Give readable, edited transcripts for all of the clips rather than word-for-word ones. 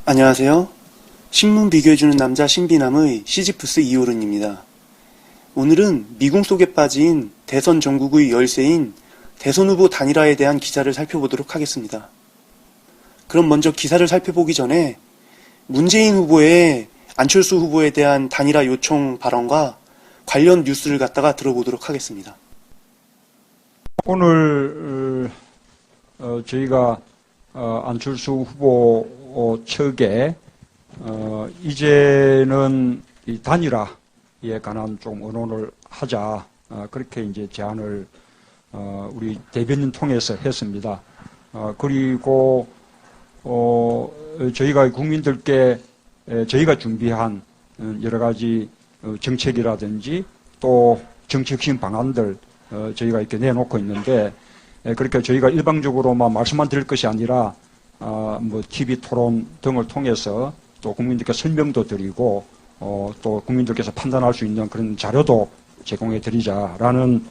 안녕하세요. 신문 비교해주는 남자 신비남의 시지프스 이호른입니다. 오늘은 미궁 속에 빠진 대선 전국의 열세인 대선 후보 단일화에 대한 기사를 살펴보도록 하겠습니다. 그럼 먼저 기사를 살펴보기 전에 문재인 후보의 안철수 후보에 대한 단일화 요청 발언과 관련 뉴스를 갖다가 들어보도록 하겠습니다. 오늘 저희가 안철수 후보 측에 이제는 이 단일화에 관한 좀 의논을 하자, 그렇게 이제 제안을 우리 대변인 통해서 했습니다. 그리고 저희가 국민들께 저희가 준비한 여러 가지 정책이라든지 또 정책심 방안들 저희가 이렇게 내놓고 있는데, 그렇게 저희가 일방적으로만 말씀만 드릴 것이 아니라 뭐 TV 토론 등을 통해서 또 국민들께 설명도 드리고 또 국민들께서 판단할 수 있는 그런 자료도 제공해 드리자라는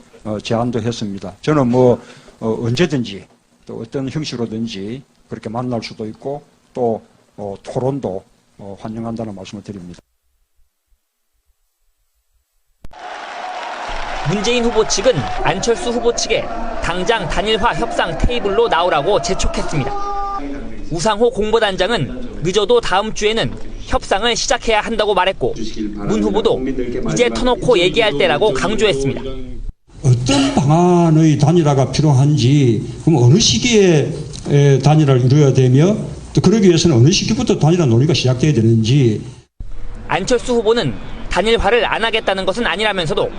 제안도 했습니다. 저는 뭐 언제든지 또 어떤 형식으로든지 그렇게 만날 수도 있고 또 토론도 환영한다는 말씀을 드립니다. 문재인 후보 측은 안철수 후보 측에 당장 단일화 협상 테이블로 나오라고 재촉했습니다. 우상호 공보단장은 늦어도 다음 주에는 협상을 시작해야 한다고 말했고, 문 후보도 이제 터놓고 얘기할 때라고 강조했습니다. 어떤 방안의 단일화가 필요한지, 그럼 어느 시기에 단일화를 이루어야 되며 또 그러기 위해서는 어느 시기부터 단일화 논의가 시작돼야 되는지. 안철수 후보는 단일화를 안 하겠다는 것은 아니라면서도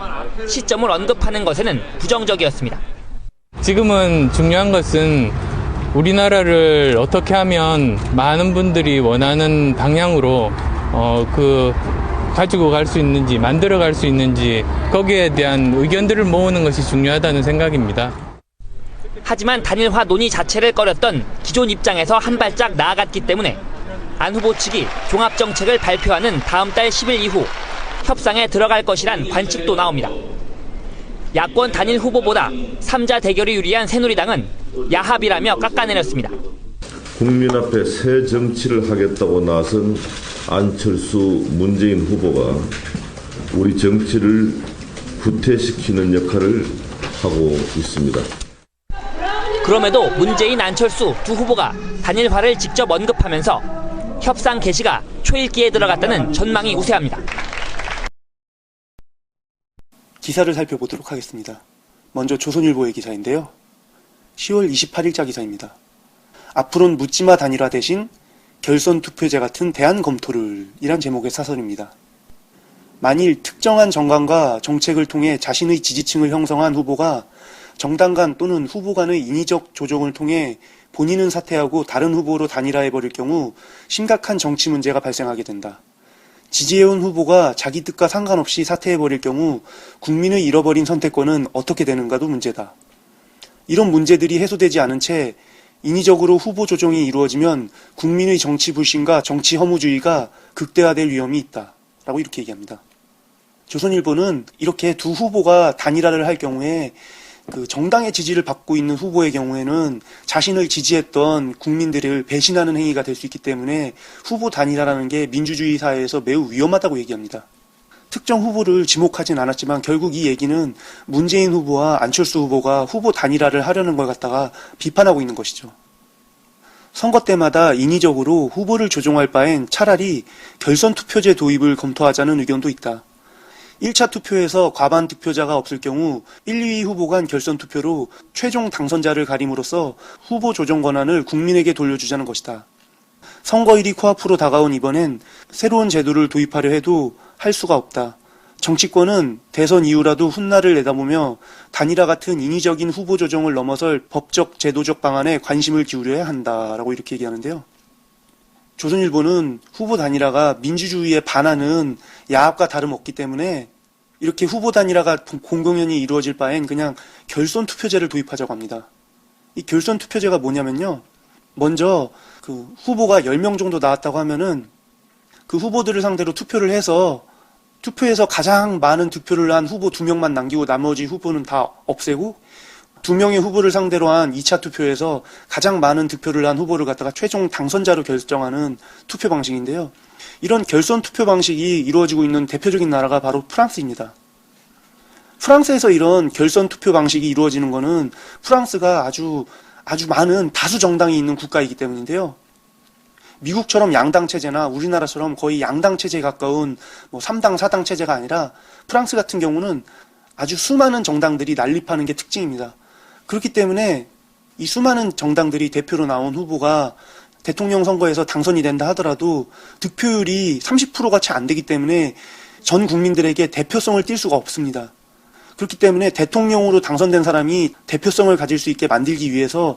시점을 언급하는 것에는 부정적이었습니다. 지금은 중요한 것은 우리나라를 어떻게 하면 많은 분들이 원하는 방향으로 가지고 갈 수 있는지, 만들어 갈 수 있는지, 거기에 대한 의견들을 모으는 것이 중요하다는 생각입니다. 하지만 단일화 논의 자체를 꺼렸던 기존 입장에서 한 발짝 나아갔기 때문에 안 후보 측이 종합정책을 발표하는 다음 달 10일 이후 협상에 들어갈 것이란 관측도 나옵니다. 야권 단일 후보보다 3자 대결이 유리한 새누리당은 야합이라며 깎아내렸습니다. 국민 앞에 새 정치를 하겠다고 나선 안철수, 문재인 후보가 우리 정치를 후퇴시키는 역할을 하고 있습니다. 그럼에도 문재인, 안철수 두 후보가 단일화를 직접 언급하면서 협상 개시가 초읽기에 들어갔다는 전망이 우세합니다. 기사를 살펴보도록 하겠습니다. 먼저 조선일보의 기사인데요. 10월 28일자 기사입니다. 앞으로는 묻지마 단일화 대신 결선 투표제 같은 대안 검토를 이란 제목의 사설입니다. 만일 특정한 정당과 정책을 통해 자신의 지지층을 형성한 후보가 정당 간 또는 후보 간의 인위적 조정을 통해 본인은 사퇴하고 다른 후보로 단일화해버릴 경우 심각한 정치 문제가 발생하게 된다. 지지해온 후보가 자기 뜻과 상관없이 사퇴해버릴 경우 국민의 잃어버린 선택권은 어떻게 되는가도 문제다. 이런 문제들이 해소되지 않은 채 인위적으로 후보 조정이 이루어지면 국민의 정치 불신과 정치 허무주의가 극대화될 위험이 있다. 라고 이렇게 얘기합니다. 조선일보는 이렇게 두 후보가 단일화를 할 경우에 그 정당의 지지를 받고 있는 후보의 경우에는 자신을 지지했던 국민들을 배신하는 행위가 될 수 있기 때문에 후보 단일화라는 게 민주주의 사회에서 매우 위험하다고 얘기합니다. 특정 후보를 지목하진 않았지만 결국 이 얘기는 문재인 후보와 안철수 후보가 후보 단일화를 하려는 걸 갖다가 비판하고 있는 것이죠. 선거 때마다 인위적으로 후보를 조종할 바엔 차라리 결선 투표제 도입을 검토하자는 의견도 있다. 1차 투표에서 과반 득표자가 없을 경우 1, 2위 후보 간 결선 투표로 최종 당선자를 가림으로써 후보 조정 권한을 국민에게 돌려주자는 것이다. 선거일이 코앞으로 다가온 이번엔 새로운 제도를 도입하려 해도 할 수가 없다. 정치권은 대선 이후라도 훗날을 내다보며 단일화 같은 인위적인 후보 조정을 넘어설 법적, 제도적 방안에 관심을 기울여야 한다라고 이렇게 얘기하는데요. 조선일보는 후보 단일화가 민주주의에 반하는 야합과 다름없기 때문에 이렇게 후보 단일화가 공공연히 이루어질 바엔 그냥 결선 투표제를 도입하자고 합니다. 이 결선 투표제가 뭐냐면요. 먼저 그 후보가 10명 정도 나왔다고 하면은 그 후보들을 상대로 투표를 해서 투표에서 가장 많은 득표를 한 후보 2명만 남기고 나머지 후보는 다 없애고 2명의 후보를 상대로 한 2차 투표에서 가장 많은 득표를 한 후보를 갖다가 최종 당선자로 결정하는 투표 방식인데요. 이런 결선 투표 방식이 이루어지고 있는 대표적인 나라가 바로 프랑스입니다. 프랑스에서 이런 결선 투표 방식이 이루어지는 것은 프랑스가 아주 많은 다수 정당이 있는 국가이기 때문인데요. 미국처럼 양당 체제나 우리나라처럼 거의 양당 체제에 가까운 3당, 4당 체제가 아니라 프랑스 같은 경우는 아주 수많은 정당들이 난립하는 게 특징입니다. 그렇기 때문에 이 수많은 정당들이 대표로 나온 후보가 대통령 선거에서 당선이 된다 하더라도 득표율이 30%가 채 안 되기 때문에 전 국민들에게 대표성을 띌 수가 없습니다. 그렇기 때문에 대통령으로 당선된 사람이 대표성을 가질 수 있게 만들기 위해서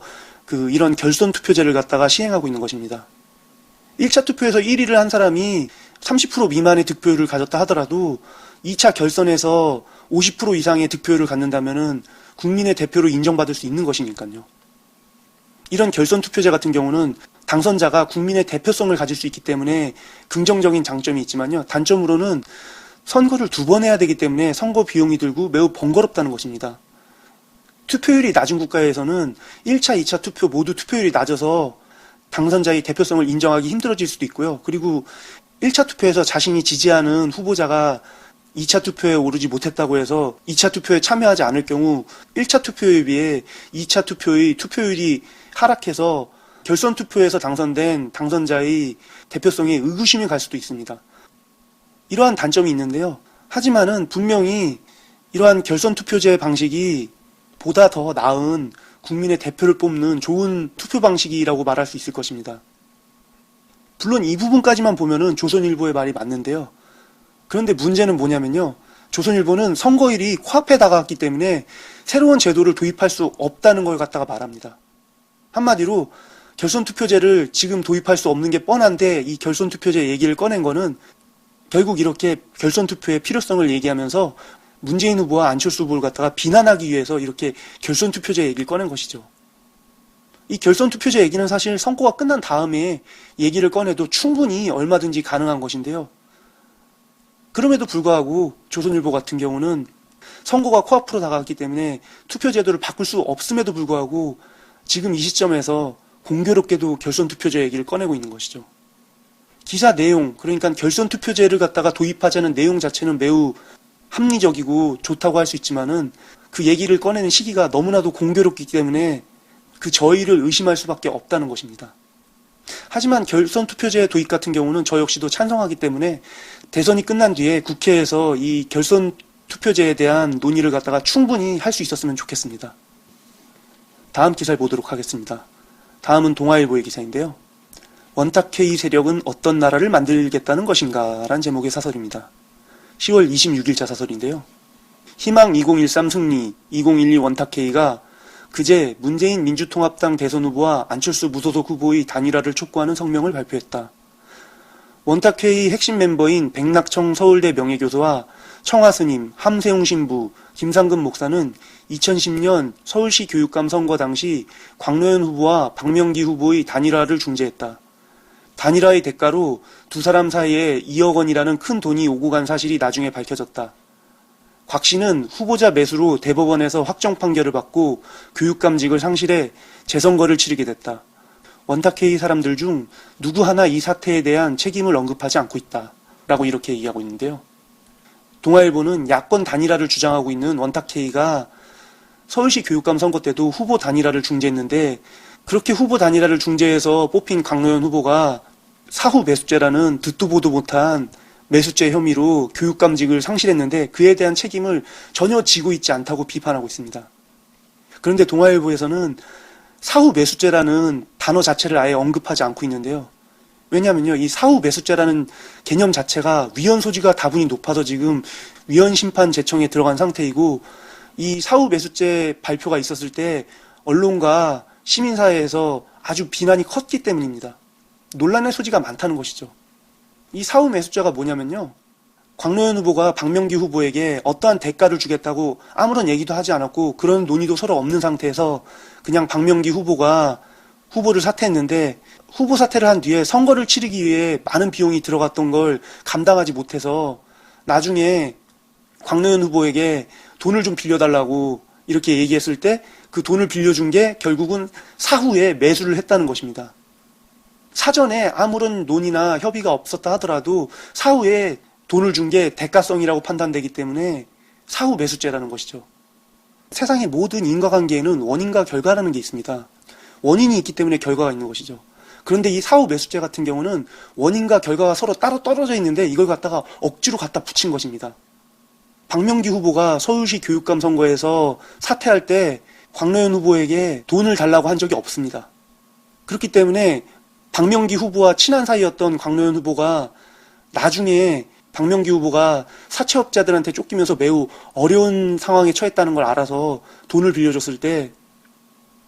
이런 결선 투표제를 갖다가 시행하고 있는 것입니다. 1차 투표에서 1위를 한 사람이 30% 미만의 득표율을 가졌다 하더라도 2차 결선에서 50% 이상의 득표율을 갖는다면은 국민의 대표로 인정받을 수 있는 것이니까요. 이런 결선 투표제 같은 경우는 당선자가 국민의 대표성을 가질 수 있기 때문에 긍정적인 장점이 있지만요. 단점으로는 선거를 2번 해야 되기 때문에 선거 비용이 들고 매우 번거롭다는 것입니다. 투표율이 낮은 국가에서는 1차, 2차 투표 모두 투표율이 낮아서 당선자의 대표성을 인정하기 힘들어질 수도 있고요. 그리고 1차 투표에서 자신이 지지하는 후보자가 2차 투표에 오르지 못했다고 해서 2차 투표에 참여하지 않을 경우 1차 투표에 비해 2차 투표의 투표율이 하락해서 결선 투표에서 당선된 당선자의 대표성에 의구심이 갈 수도 있습니다. 이러한 단점이 있는데요. 하지만은 분명히 이러한 결선 투표제 방식이 보다 더 나은 국민의 대표를 뽑는 좋은 투표 방식이라고 말할 수 있을 것입니다. 물론 이 부분까지만 보면은 조선일보의 말이 맞는데요. 그런데 문제는 뭐냐면요. 조선일보는 선거일이 코앞에 다가왔기 때문에 새로운 제도를 도입할 수 없다는 걸 갖다가 말합니다. 한마디로 결선 투표제를 지금 도입할 수 없는 게 뻔한데 이 결선 투표제 얘기를 꺼낸 거는 결국 이렇게 결선 투표의 필요성을 얘기하면서 문재인 후보와 안철수 후보를 갖다가 비난하기 위해서 이렇게 결선 투표제 얘기를 꺼낸 것이죠. 이 결선 투표제 얘기는 사실 선거가 끝난 다음에 얘기를 꺼내도 충분히 얼마든지 가능한 것인데요. 그럼에도 불구하고 조선일보 같은 경우는 선거가 코앞으로 다가왔기 때문에 투표 제도를 바꿀 수 없음에도 불구하고 지금 이 시점에서 공교롭게도 결선 투표제 얘기를 꺼내고 있는 것이죠. 기사 내용, 그러니까 결선 투표제를 갖다가 도입하자는 내용 자체는 매우 합리적이고 좋다고 할 수 있지만은 그 얘기를 꺼내는 시기가 너무나도 공교롭기 때문에 그 저의를 의심할 수밖에 없다는 것입니다. 하지만 결선 투표제 도입 같은 경우는 저 역시도 찬성하기 때문에 대선이 끝난 뒤에 국회에서 이 결선 투표제에 대한 논의를 갖다가 충분히 할 수 있었으면 좋겠습니다. 다음 기사를 보도록 하겠습니다. 다음은 동아일보의 기사인데요. 원탁회의 세력은 어떤 나라를 만들겠다는 것인가? 라는 제목의 사설입니다. 10월 26일자 사설인데요. 희망 2013 승리 2012 원탁회의가 그제 문재인 민주통합당 대선 후보와 안철수 무소속 후보의 단일화를 촉구하는 성명을 발표했다. 원탁회의 핵심 멤버인 백낙청 서울대 명예교수와 청하스님, 함세웅 신부, 김상근 목사는 2010년 서울시 교육감 선거 당시 광노현 후보와 박명기 후보의 단일화를 중재했다. 단일화의 대가로 두 사람 사이에 2억 원이라는 큰 돈이 오고 간 사실이 나중에 밝혀졌다. 곽 씨는 후보자 매수로 대법원에서 확정 판결을 받고 교육감직을 상실해 재선거를 치르게 됐다. 원탁회의 사람들 중 누구 하나 이 사태에 대한 책임을 언급하지 않고 있다. 라고 이렇게 얘기하고 있는데요. 동아일보는 야권 단일화를 주장하고 있는 원탁회의가 서울시 교육감 선거 때도 후보 단일화를 중재했는데 그렇게 후보 단일화를 중재해서 뽑힌 강노현 후보가 사후 매수죄라는 듣도 보도 못한 매수죄 혐의로 교육감직을 상실했는데 그에 대한 책임을 전혀 지고 있지 않다고 비판하고 있습니다. 그런데 동아일보에서는 사후 매수죄라는 단어 자체를 아예 언급하지 않고 있는데요. 왜냐하면요, 이 사후 매수죄라는 개념 자체가 위헌 소지가 다분히 높아서 지금 위헌 심판 제청에 들어간 상태이고 이 사후 매수죄 발표가 있었을 때 언론과 시민사회에서 아주 비난이 컸기 때문입니다. 논란의 소지가 많다는 것이죠. 이 사후 매수죄가 뭐냐면요. 광노현 후보가 박명기 후보에게 어떠한 대가를 주겠다고 아무런 얘기도 하지 않았고 그런 논의도 서로 없는 상태에서 그냥 박명기 후보가 후보를 사퇴했는데 후보 사퇴를 한 뒤에 선거를 치르기 위해 많은 비용이 들어갔던 걸 감당하지 못해서 나중에 광노현 후보에게 돈을 좀 빌려달라고 이렇게 얘기했을 때 그 돈을 빌려준 게 결국은 사후에 매수를 했다는 것입니다. 사전에 아무런 논의나 협의가 없었다 하더라도 사후에 돈을 준 게 대가성이라고 판단되기 때문에 사후 매수죄라는 것이죠. 세상의 모든 인과관계에는 원인과 결과라는 게 있습니다. 원인이 있기 때문에 결과가 있는 것이죠. 그런데 이 사후 매수죄 같은 경우는 원인과 결과가 서로 따로 떨어져 있는데 이걸 갖다가 억지로 갖다 붙인 것입니다. 박명기 후보가 서울시 교육감 선거에서 사퇴할 때 광노현 후보에게 돈을 달라고 한 적이 없습니다. 그렇기 때문에 박명기 후보와 친한 사이였던 광노현 후보가 나중에 박명기 후보가 사채업자들한테 쫓기면서 매우 어려운 상황에 처했다는 걸 알아서 돈을 빌려줬을 때,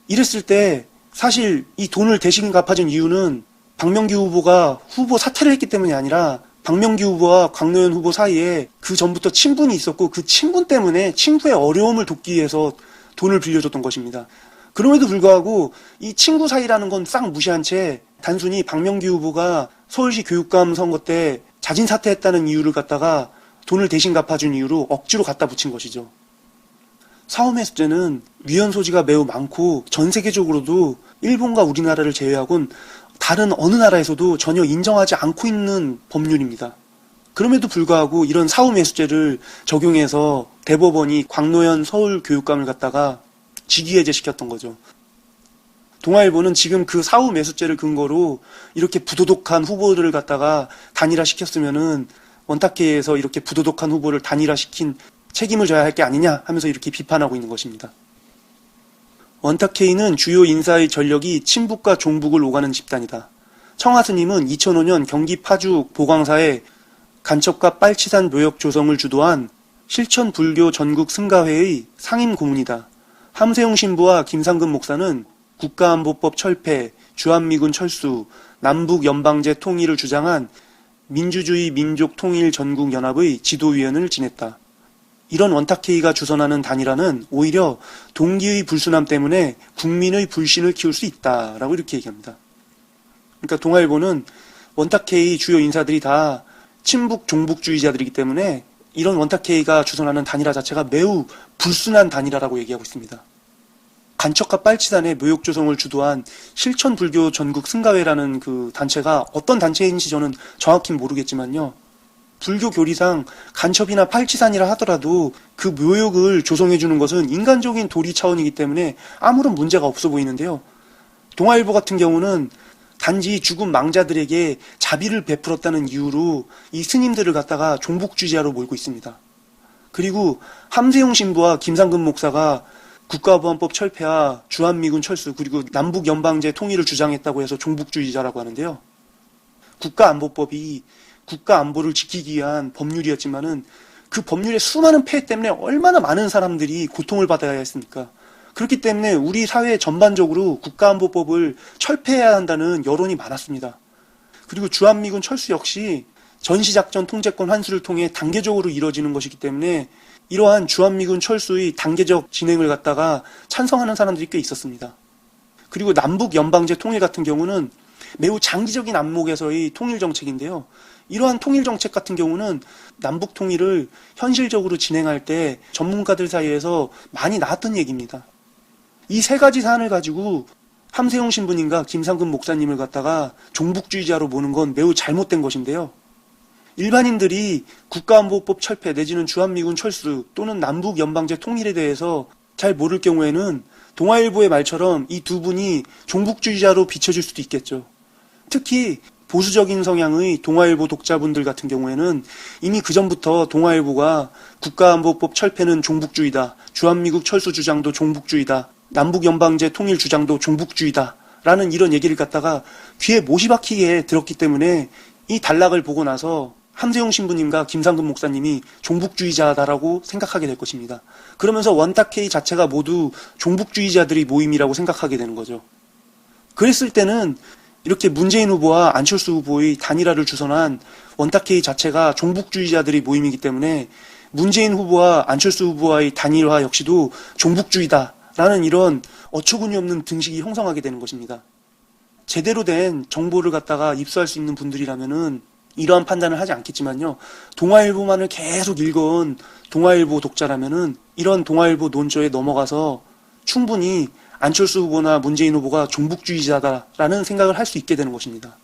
이랬을 때 사실 이 돈을 대신 갚아준 이유는 박명기 후보가 후보 사퇴를 했기 때문이 아니라 박명기 후보와 광노현 후보 사이에 그 전부터 친분이 있었고 그 친분 때문에 친구의 어려움을 돕기 위해서 돈을 빌려줬던 것입니다. 그럼에도 불구하고 이 친구 사이라는 건 싹 무시한 채 단순히 박명기 후보가 서울시 교육감 선거 때 자진 사퇴했다는 이유를 갖다가 돈을 대신 갚아준 이유로 억지로 갖다 붙인 것이죠. 사후매수죄는 위헌 소지가 매우 많고 전 세계적으로도 일본과 우리나라를 제외하고는 다른 어느 나라에서도 전혀 인정하지 않고 있는 법률입니다. 그럼에도 불구하고 이런 사후매수죄를 적용해서 대법원이 광노현 서울교육감을 갖다가 직위해제시켰던 거죠. 동아일보는 지금 그 사후매수죄를 근거로 이렇게 부도덕한 후보들을 갖다가 단일화시켰으면은 원탁회에서 이렇게 부도덕한 후보를 단일화시킨 책임을 져야 할 게 아니냐 하면서 이렇게 비판하고 있는 것입니다. 원탁회의는 주요 인사의 전력이 친북과 종북을 오가는 집단이다. 청하스님은 2005년 경기 파주 보광사에 간첩과 빨치산 묘역 조성을 주도한 실천불교 전국 승가회의 상임 고문이다. 함세웅 신부와 김상근 목사는 국가안보법 철폐, 주한미군 철수, 남북 연방제 통일을 주장한 민주주의 민족 통일 전국연합의 지도위원을 지냈다. 이런 원탁회의가 주선하는 단일화는 오히려 동기의 불순함 때문에 국민의 불신을 키울 수 있다라고 이렇게 얘기합니다. 그러니까 동아일보는 원탁회의 주요 인사들이 다 친북 종북주의자들이기 때문에 이런 원탁회의가 주선하는 단일화 자체가 매우 불순한 단일화라고 얘기하고 있습니다. 간첩과 빨치산의 묘역 조성을 주도한 실천불교 전국 승가회라는 그 단체가 어떤 단체인지 저는 정확히 모르겠지만요. 불교 교리상 간첩이나 빨치산이라 하더라도 그 묘역을 조성해주는 것은 인간적인 도리 차원이기 때문에 아무런 문제가 없어 보이는데요. 동아일보 같은 경우는 단지 죽은 망자들에게 자비를 베풀었다는 이유로 이 스님들을 갖다가 종북주의자로 몰고 있습니다. 그리고 함세웅 신부와 김상근 목사가 국가보안법 철폐와 주한미군 철수 그리고 남북연방제 통일을 주장했다고 해서 종북주의자라고 하는데요. 국가안보법이 국가안보를 지키기 위한 법률이었지만은 그 법률의 수많은 폐해 때문에 얼마나 많은 사람들이 고통을 받아야 했습니까? 그렇기 때문에 우리 사회 전반적으로 국가안보법을 철폐해야 한다는 여론이 많았습니다. 그리고 주한미군 철수 역시 전시작전 통제권 환수를 통해 단계적으로 이루어지는 것이기 때문에 이러한 주한미군 철수의 단계적 진행을 갖다가 찬성하는 사람들이 꽤 있었습니다. 그리고 남북 연방제 통일 같은 경우는 매우 장기적인 안목에서의 통일 정책인데요. 이러한 통일 정책 같은 경우는 남북 통일을 현실적으로 진행할 때 전문가들 사이에서 많이 나왔던 얘기입니다. 이 세 가지 사안을 가지고 함세웅 신부님과 김상근 목사님을 갖다가 종북주의자로 보는 건 매우 잘못된 것인데요. 일반인들이 국가안보법 철폐 내지는 주한미군 철수 또는 남북연방제 통일에 대해서 잘 모를 경우에는 동아일보의 말처럼 이 두 분이 종북주의자로 비춰질 수도 있겠죠. 특히 보수적인 성향의 동아일보 독자분들 같은 경우에는 이미 그전부터 동아일보가 국가안보법 철폐는 종북주의다, 주한미국 철수 주장도 종북주의다, 남북연방제 통일 주장도 종북주의다 라는 이런 얘기를 갖다가 귀에 못이 박히게 들었기 때문에 이 단락을 보고 나서 함세웅 신부님과 김상근 목사님이 종북주의자다라고 생각하게 될 것입니다. 그러면서 원탁회의 자체가 모두 종북주의자들의 모임이라고 생각하게 되는 거죠. 그랬을 때는 이렇게 문재인 후보와 안철수 후보의 단일화를 주선한 원탁회의 자체가 종북주의자들의 모임이기 때문에 문재인 후보와 안철수 후보와의 단일화 역시도 종북주의다라는 이런 어처구니 없는 등식이 형성하게 되는 것입니다. 제대로 된 정보를 갖다가 입수할 수 있는 분들이라면은 이러한 판단을 하지 않겠지만요. 동아일보만을 계속 읽어온 동아일보 독자라면은 이런 동아일보 논조에 넘어가서 충분히 안철수 후보나 문재인 후보가 종북주의자다라는 생각을 할 수 있게 되는 것입니다.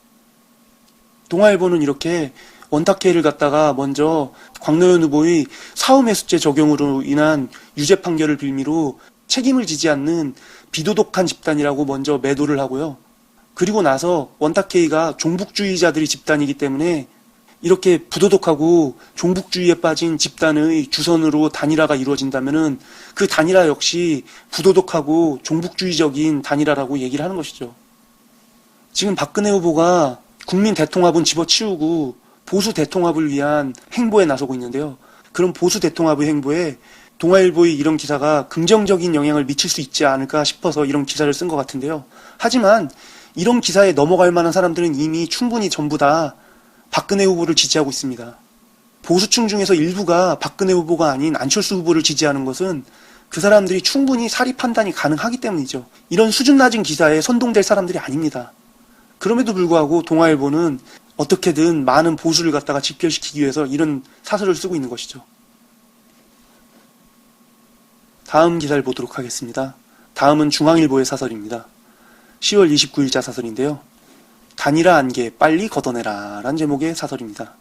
동아일보는 이렇게 원탁회를 갖다가 먼저 광노현 후보의 사후매수죄 적용으로 인한 유죄 판결을 빌미로 책임을 지지 않는 비도덕한 집단이라고 먼저 매도를 하고요. 그리고 나서 원탁회의가 종북주의자들이 집단이기 때문에 이렇게 부도덕하고 종북주의에 빠진 집단의 주선으로 단일화가 이루어진다면은 그 단일화 역시 부도덕하고 종북주의적인 단일화라고 얘기를 하는 것이죠. 지금 박근혜 후보가 국민 대통합은 집어치우고 보수 대통합을 위한 행보에 나서고 있는데요. 그런 보수 대통합의 행보에 동아일보의 이런 기사가 긍정적인 영향을 미칠 수 있지 않을까 싶어서 이런 기사를 쓴 것 같은데요. 하지만 이런 기사에 넘어갈 만한 사람들은 이미 충분히 전부 다 박근혜 후보를 지지하고 있습니다. 보수층 중에서 일부가 박근혜 후보가 아닌 안철수 후보를 지지하는 것은 그 사람들이 충분히 사리 판단이 가능하기 때문이죠. 이런 수준 낮은 기사에 선동될 사람들이 아닙니다. 그럼에도 불구하고 동아일보는 어떻게든 많은 보수를 갖다가 집결시키기 위해서 이런 사설을 쓰고 있는 것이죠. 다음 기사를 보도록 하겠습니다. 다음은 중앙일보의 사설입니다. 10월 29일자 사설인데요. 단일화 안개 빨리 걷어내라 라는 제목의 사설입니다.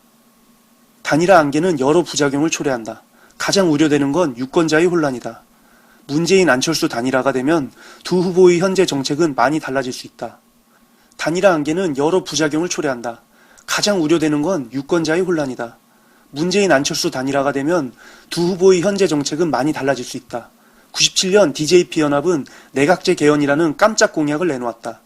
단일화 안개는 여러 부작용을 초래한다. 가장 우려되는 건 유권자의 혼란이다. 문재인 안철수 단일화가 되면 두 후보의 현재 정책은 많이 달라질 수 있다. 단일화 안개는 여러 부작용을 초래한다. 가장 우려되는 건 유권자의 혼란이다. 문재인 안철수 단일화가 되면 두 후보의 현재 정책은 많이 달라질 수 있다. 97년 DJP 연합은 내각제 개헌이라는 깜짝 공약을 내놓았다.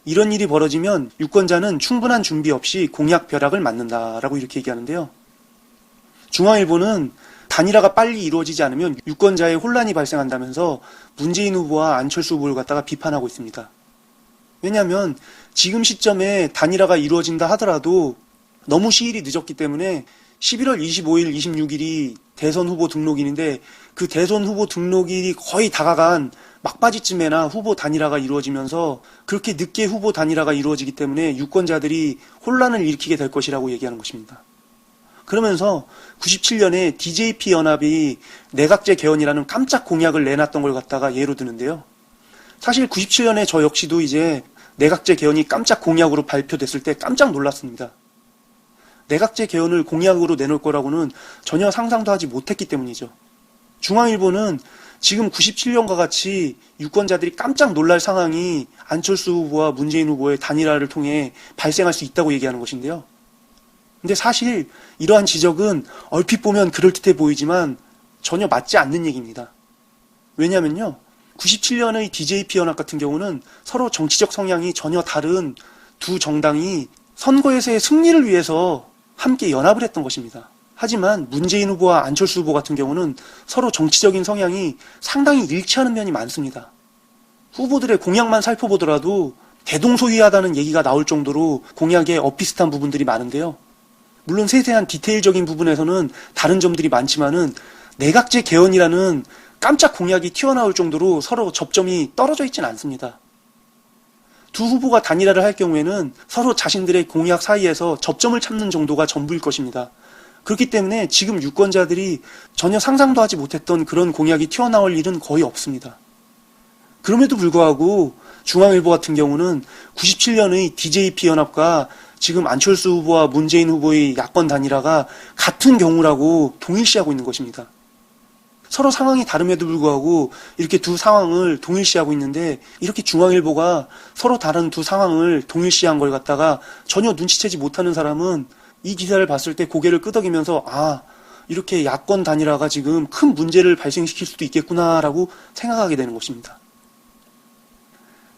이런 일이 벌어지면 유권자는 충분한 준비 없이 공약 벼락을 맞는다라고 이렇게 얘기하는데요. 중앙일보는 단일화가 빨리 이루어지지 않으면 유권자의 혼란이 발생한다면서 문재인 후보와 안철수 후보를 갖다가 비판하고 있습니다. 왜냐하면 지금 시점에 단일화가 이루어진다 하더라도 너무 시일이 늦었기 때문에 11월 25일, 26일이 대선 후보 등록일인데 그 대선 후보 등록일이 거의 다가간 막바지쯤에나 후보 단일화가 이루어지면서 그렇게 늦게 후보 단일화가 이루어지기 때문에 유권자들이 혼란을 일으키게 될 것이라고 얘기하는 것입니다. 그러면서 97년에 DJP 연합이 내각제 개헌이라는 깜짝 공약을 내놨던 걸 갖다가 예로 드는데요. 사실 97년에 저 역시도 이제 내각제 개헌이 깜짝 공약으로 발표됐을 때 깜짝 놀랐습니다. 내각제 개헌을 공약으로 내놓을 거라고는 전혀 상상도 하지 못했기 때문이죠. 중앙일보는 지금 97년과 같이 유권자들이 깜짝 놀랄 상황이 안철수 후보와 문재인 후보의 단일화를 통해 발생할 수 있다고 얘기하는 것인데요. 근데 사실 이러한 지적은 얼핏 보면 그럴듯해 보이지만 전혀 맞지 않는 얘기입니다. 왜냐면요. 97년의 DJP 연합 같은 경우는 서로 정치적 성향이 전혀 다른 두 정당이 선거에서의 승리를 위해서 함께 연합을 했던 것입니다. 하지만 문재인 후보와 안철수 후보 같은 경우는 서로 정치적인 성향이 상당히 일치하는 면이 많습니다. 후보들의 공약만 살펴보더라도 대동소이하다는 얘기가 나올 정도로 공약에 엇비슷한 부분들이 많은데요. 물론 세세한 디테일적인 부분에서는 다른 점들이 많지만은 내각제 개헌이라는 깜짝 공약이 튀어나올 정도로 서로 접점이 떨어져 있지는 않습니다. 두 후보가 단일화를 할 경우에는 서로 자신들의 공약 사이에서 접점을 찾는 정도가 전부일 것입니다. 그렇기 때문에 지금 유권자들이 전혀 상상도 하지 못했던 그런 공약이 튀어나올 일은 거의 없습니다. 그럼에도 불구하고 중앙일보 같은 경우는 97년의 DJP 연합과 지금 안철수 후보와 문재인 후보의 야권 단일화가 같은 경우라고 동일시하고 있는 것입니다. 서로 상황이 다름에도 불구하고 이렇게 두 상황을 동일시하고 있는데 이렇게 중앙일보가 서로 다른 두 상황을 동일시한 걸 갖다가 전혀 눈치채지 못하는 사람은 이 기사를 봤을 때 고개를 끄덕이면서 아, 이렇게 야권 단일화가 지금 큰 문제를 발생시킬 수도 있겠구나라고 생각하게 되는 것입니다.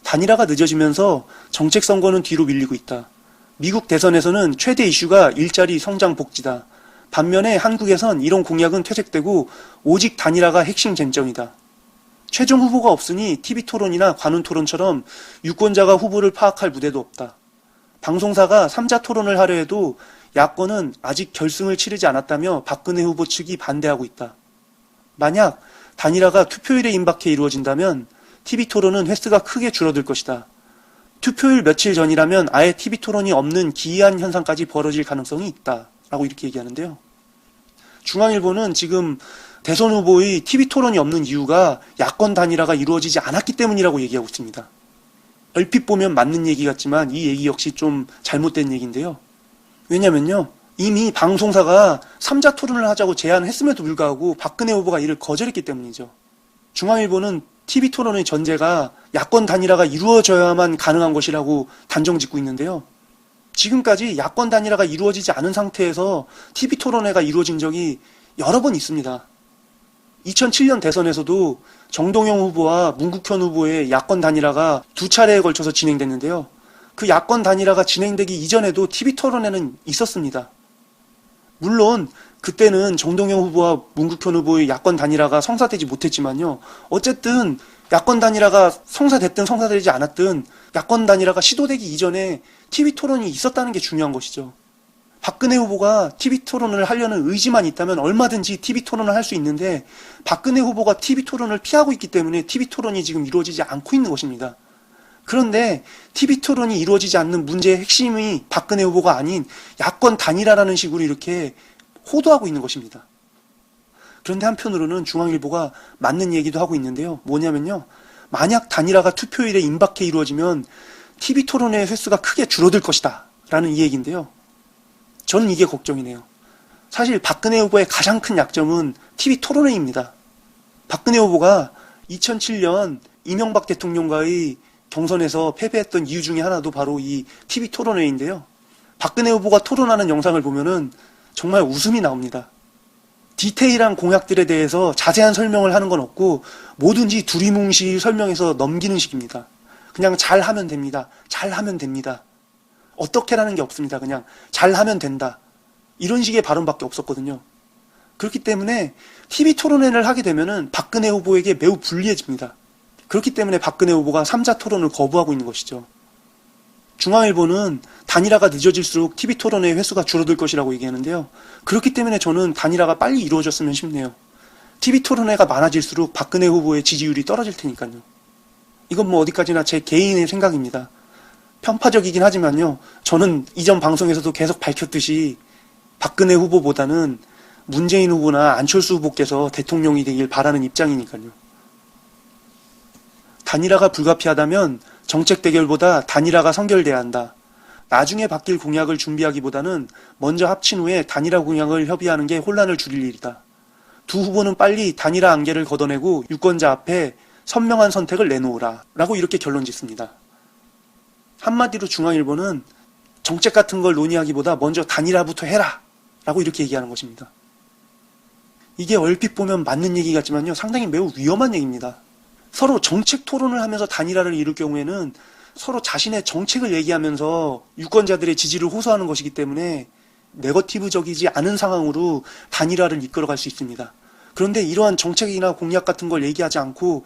단일화가 늦어지면서 정책 선거는 뒤로 밀리고 있다. 미국 대선에서는 최대 이슈가 일자리 성장 복지다. 반면에 한국에선 이런 공약은 퇴색되고 오직 단일화가 핵심 쟁점이다. 최종 후보가 없으니 TV토론이나 관훈토론처럼 유권자가 후보를 파악할 무대도 없다. 방송사가 3자 토론을 하려 해도 야권은 아직 결승을 치르지 않았다며 박근혜 후보 측이 반대하고 있다. 만약 단일화가 투표일에 임박해 이루어진다면 TV토론은 횟수가 크게 줄어들 것이다. 투표일 며칠 전이라면 아예 TV토론이 없는 기이한 현상까지 벌어질 가능성이 있다. 라고 이렇게 얘기하는데요. 중앙일보는 지금 대선 후보의 TV 토론이 없는 이유가 야권 단일화가 이루어지지 않았기 때문이라고 얘기하고 있습니다. 얼핏 보면 맞는 얘기 같지만 이 얘기 역시 좀 잘못된 얘기인데요. 왜냐면요, 이미 방송사가 3자 토론을 하자고 제안했음에도 불구하고 박근혜 후보가 이를 거절했기 때문이죠. 중앙일보는 TV 토론의 전제가 야권 단일화가 이루어져야만 가능한 것이라고 단정 짓고 있는데요. 지금까지 야권 단일화가 이루어지지 않은 상태에서 TV 토론회가 이루어진 적이 여러 번 있습니다. 2007년 대선에서도 정동영 후보와 문국현 후보의 야권 단일화가 2차례에 걸쳐서 진행됐는데요. 그 야권 단일화가 진행되기 이전에도 TV 토론회는 있었습니다. 물론 그때는 정동영 후보와 문국현 후보의 야권 단일화가 성사되지 못했지만요. 어쨌든 야권 단일화가 성사됐든 성사되지 않았든 야권 단일화가 시도되기 이전에 TV 토론이 있었다는 게 중요한 것이죠. 박근혜 후보가 TV 토론을 하려는 의지만 있다면 얼마든지 TV 토론을 할 수 있는데 박근혜 후보가 TV 토론을 피하고 있기 때문에 TV 토론이 지금 이루어지지 않고 있는 것입니다. 그런데 TV 토론이 이루어지지 않는 문제의 핵심이 박근혜 후보가 아닌 야권 단일화라는 식으로 이렇게 호도하고 있는 것입니다. 그런데 한편으로는 중앙일보가 맞는 얘기도 하고 있는데요. 뭐냐면요. 만약 단일화가 투표일에 임박해 이루어지면 TV 토론의 횟수가 크게 줄어들 것이다 라는 이 얘기인데요. 저는 이게 걱정이네요. 사실 박근혜 후보의 가장 큰 약점은 TV 토론회입니다. 박근혜 후보가 2007년 이명박 대통령과의 경선에서 패배했던 이유 중에 하나도 바로 이 TV 토론회인데요. 박근혜 후보가 토론하는 영상을 보면은 정말 웃음이 나옵니다. 디테일한 공약들에 대해서 자세한 설명을 하는 건 없고 뭐든지 두리뭉실 설명해서 넘기는 식입니다. 그냥 잘하면 됩니다. 잘하면 됩니다. 어떻게라는 게 없습니다. 그냥 잘하면 된다. 이런 식의 발언밖에 없었거든요. 그렇기 때문에 TV 토론회를 하게 되면은 박근혜 후보에게 매우 불리해집니다. 그렇기 때문에 박근혜 후보가 3자 토론을 거부하고 있는 것이죠. 중앙일보는 단일화가 늦어질수록 TV 토론의 횟수가 줄어들 것이라고 얘기하는데요. 그렇기 때문에 저는 단일화가 빨리 이루어졌으면 싶네요. TV 토론회가 많아질수록 박근혜 후보의 지지율이 떨어질 테니까요. 이건 뭐 어디까지나 제 개인의 생각입니다. 편파적이긴 하지만요. 저는 이전 방송에서도 계속 밝혔듯이 박근혜 후보보다는 문재인 후보나 안철수 후보께서 대통령이 되길 바라는 입장이니까요. 단일화가 불가피하다면 정책 대결보다 단일화가 선결돼야 한다. 나중에 바뀔 공약을 준비하기보다는 먼저 합친 후에 단일화 공약을 협의하는 게 혼란을 줄일 일이다. 두 후보는 빨리 단일화 안개를 걷어내고 유권자 앞에 선명한 선택을 내놓으라 라고 이렇게 결론 짓습니다. 한마디로 중앙일보는 정책 같은 걸 논의하기보다 먼저 단일화부터 해라 라고 이렇게 얘기하는 것입니다. 이게 얼핏 보면 맞는 얘기 같지만요. 상당히 매우 위험한 얘기입니다. 서로 정책 토론을 하면서 단일화를 이룰 경우에는 서로 자신의 정책을 얘기하면서 유권자들의 지지를 호소하는 것이기 때문에 네거티브적이지 않은 상황으로 단일화를 이끌어갈 수 있습니다. 그런데 이러한 정책이나 공약 같은 걸 얘기하지 않고